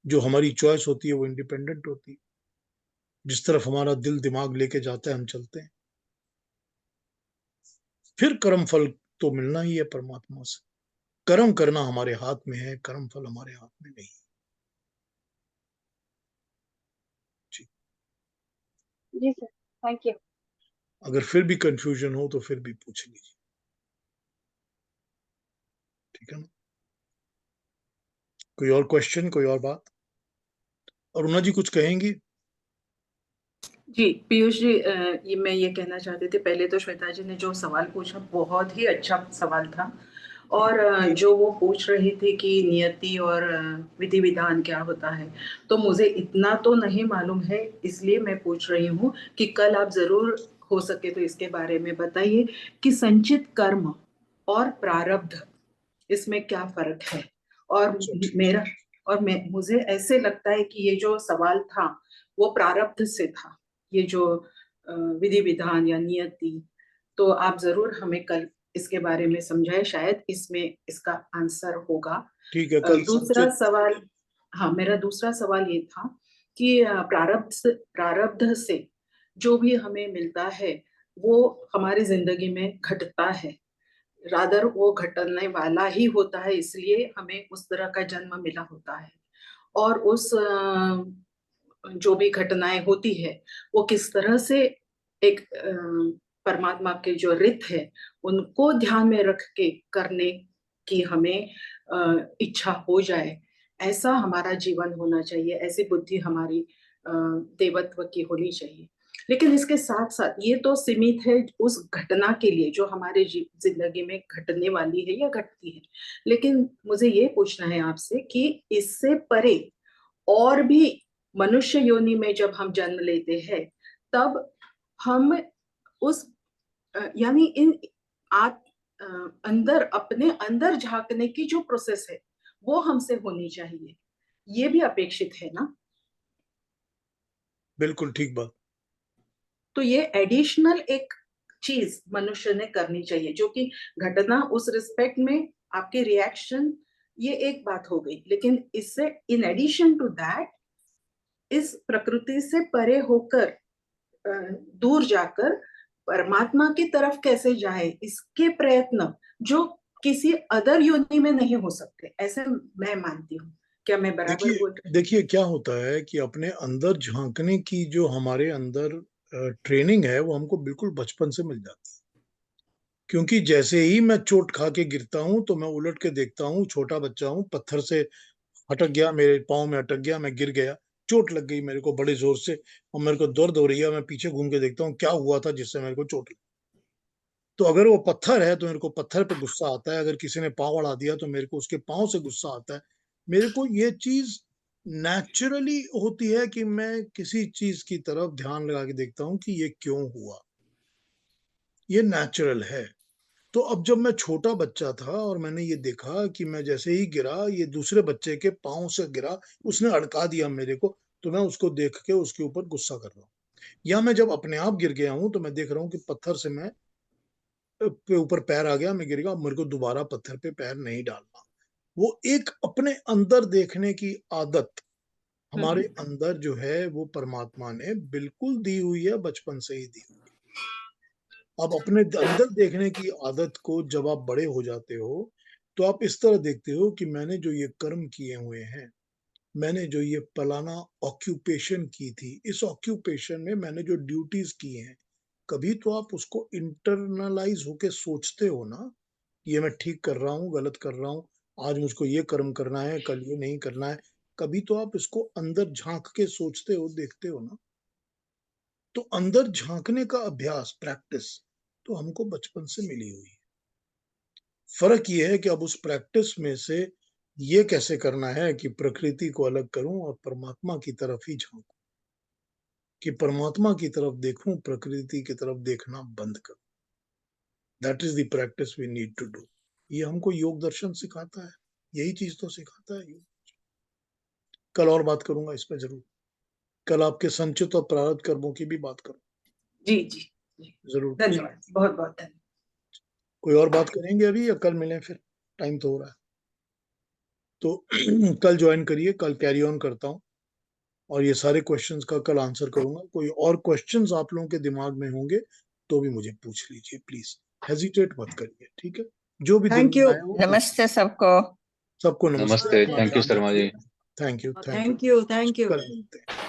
जो हमारी चॉइस होती है वो इंडिपेंडेंट होती है। जिस तरफ हमारा दिल दिमाग लेके जाता है हम चलते हैं। फिर कर्म फल तो मिलना ही है परमात्मा से। कर्म करना हमारे हाथ में है, कर्म फल हमारे हाथ में नहीं। जी, जी सर, थैंक यू। अगर फिर भी कंफ्यूजन हो तो फिर भी पूछ लीजिए, ठीक है ना? कोई और क्वेश्चन, कोई और बात? अरुणा जी कुछ कहेंगी? जी पीयूष जी, मैं ये कहना चाहती थी, पहले तो श्वेता जी ने जो सवाल पूछा बहुत ही अच्छा सवाल था। और जो वो पूछ रही थी कि नियति और विधि विधान क्या होता है, तो मुझे इतना तो नहीं मालूम है, इसलिए मैं पूछ रही हूँ कि कल आप जरूर हो सके तो इसके बारे में बताइए कि संचित कर्म और प्रारब्ध, इसमें क्या फर्क है। और मेरा और मुझे ऐसे लगता है कि ये जो सवाल था वो प्रारब्ध से था, ये जो विधि विधान या नियति। तो आप जरूर हमें कल इसके बारे में समझाए, शायद इसमें इसका आंसर होगा। ठीक है, कल दूसरा सवाल, हाँ मेरा दूसरा सवाल ये था कि प्रारब्ध से जो भी हमें मिलता है वो हमारी जिंदगी में घटता है, रादर वो घटने वाला ही होता है, इसलिए हमें उस तरह का जन्म मिला होता है। और उस जो भी घटनाएं होती है वो किस तरह से एक परमात्मा के जो रित है उनको ध्यान में रख के करने की हमें इच्छा हो जाए, ऐसा हमारा जीवन होना चाहिए, ऐसी बुद्धि हमारी देवत्व की होनी चाहिए। लेकिन इसके साथ साथ ये तो सीमित है उस घटना के लिए जो हमारे जिंदगी में घटने वाली है या घटती है, लेकिन मुझे ये पूछना है आपसे कि इससे परे और भी मनुष्य योनि में जब हम जन्म लेते हैं तब हम उस यानी इन अंदर अपने अंदर झांकने की जो प्रोसेस है वो हमसे होनी चाहिए, ये भी अपेक्षित है ना? बिल्कुल ठीक बात। तो ये एडिशनल एक चीज मनुष्य ने करनी चाहिए, जो कि घटना उस रिस्पेक्ट में आपके रिएक्शन ये एक बात हो गई, लेकिन इससे इन एडिशन टू दैट इस प्रकृति से परे होकर दूर जाकर परमात्मा की तरफ कैसे जाए, इसके प्रयत्न जो किसी अदर योनि में नहीं हो सकते, ऐसे मैं मानती हूँ। क्या मैं बराबर बोल रही हूँ? देखिए क्या होता है कि अपने अंदर झांकने की जो हमारे अंदर ट्रेनिंग है वो हमको बिल्कुल बचपन से मिल जाती है। क्योंकि जैसे ही मैं चोट खा के गिरता हूं तो मैं उलट के देखता हूँ, छोटा बच्चा हूँ, पत्थर से अटक गया, मेरे पाँव में अटक गया, मैं गिर गया, चोट लग गई मेरे को बड़े जोर से और मेरे को दर्द हो रही है। मैं पीछे घूम के देखता हूँ क्या हुआ था जिससे मेरे को चोट लगी। तो अगर वो पत्थर है तो मेरे को पत्थर पे गुस्सा आता है, अगर किसी ने पाँव अड़ा दिया तो मेरे को उसके पाँव से गुस्सा आता है। मेरे को ये चीज नेचुरली होती है कि मैं किसी चीज की तरफ ध्यान लगा के देखता हूँ कि ये क्यों हुआ, ये नेचुरल है। तो अब जब मैं छोटा बच्चा था और मैंने ये देखा कि मैं जैसे ही गिरा, ये दूसरे बच्चे के पाँव से गिरा, उसने अड़का दिया मेरे को, तो मैं उसको देख के उसके ऊपर गुस्सा कर रहा हूँ। या मैं जब अपने आप गिर गया हूं तो मैं देख रहा हूँ कि पत्थर से मैं पे ऊपर पैर आ गया, मैं गिर गया, मेरे को दोबारा पत्थर पे पैर नहीं डालना। वो एक अपने अंदर देखने की आदत हमारे अंदर जो है वो परमात्मा ने बिल्कुल दी हुई है, बचपन से ही दी हुई है। अब अपने अंदर देखने की आदत को जब आप बड़े हो जाते हो तो आप इस तरह देखते हो कि मैंने जो ये कर्म किए हुए हैं, मैंने जो ये फलाना ऑक्यूपेशन की थी, इस ऑक्यूपेशन में मैंने जो ड्यूटीज की हैं, कभी तो आप उसको इंटरनलाइज होके सोचते हो ना, ये मैं ठीक कर रहा हूँ, गलत कर रहा हूँ, आज मुझको ये कर्म करना है, कल ये नहीं करना है। कभी तो आप इसको अंदर झांक के सोचते हो, देखते हो ना। तो अंदर झांकने का अभ्यास, प्रैक्टिस तो हमको बचपन से मिली हुई है। फर्क ये है कि अब उस प्रैक्टिस में से ये कैसे करना है कि प्रकृति को अलग करूं और परमात्मा की तरफ ही झांकूं, कि परमात्मा की तरफ देखूं, प्रकृति की तरफ देखना बंद करूं। That is the practice we need to do. ये हमको योग दर्शन सिखाता है, यही चीज तो सिखाता है योग। कल और बात करूंगा इस पे जरूर, कल आपके संचित और प्रारब्ध कर्मों की भी बात करूंगा। जी जी जी, जरूर। धन्यवाद, बहुत बहुत धन्यवाद। कोई और बात करेंगे अभी या कल मिलें फिर? टाइम तो हो रहा है तो कल ज्वाइन करिए, कल कैरी ऑन करता हूँ और ये सारे क्वेश्चंस का कल आंसर करूंगा। कोई और क्वेश्चंस आप लोगों के दिमाग में होंगे तो भी मुझे पूछ लीजिए, प्लीज हेजिटेट मत करिए, ठीक है? जो भी Thank दिमाग you. में आए वो नमस्ते सबको। सबको नमस्ते। नमस्ते, thank you Sharma ji. Thank you. Thank you. Thank you. कल मिलते हैं।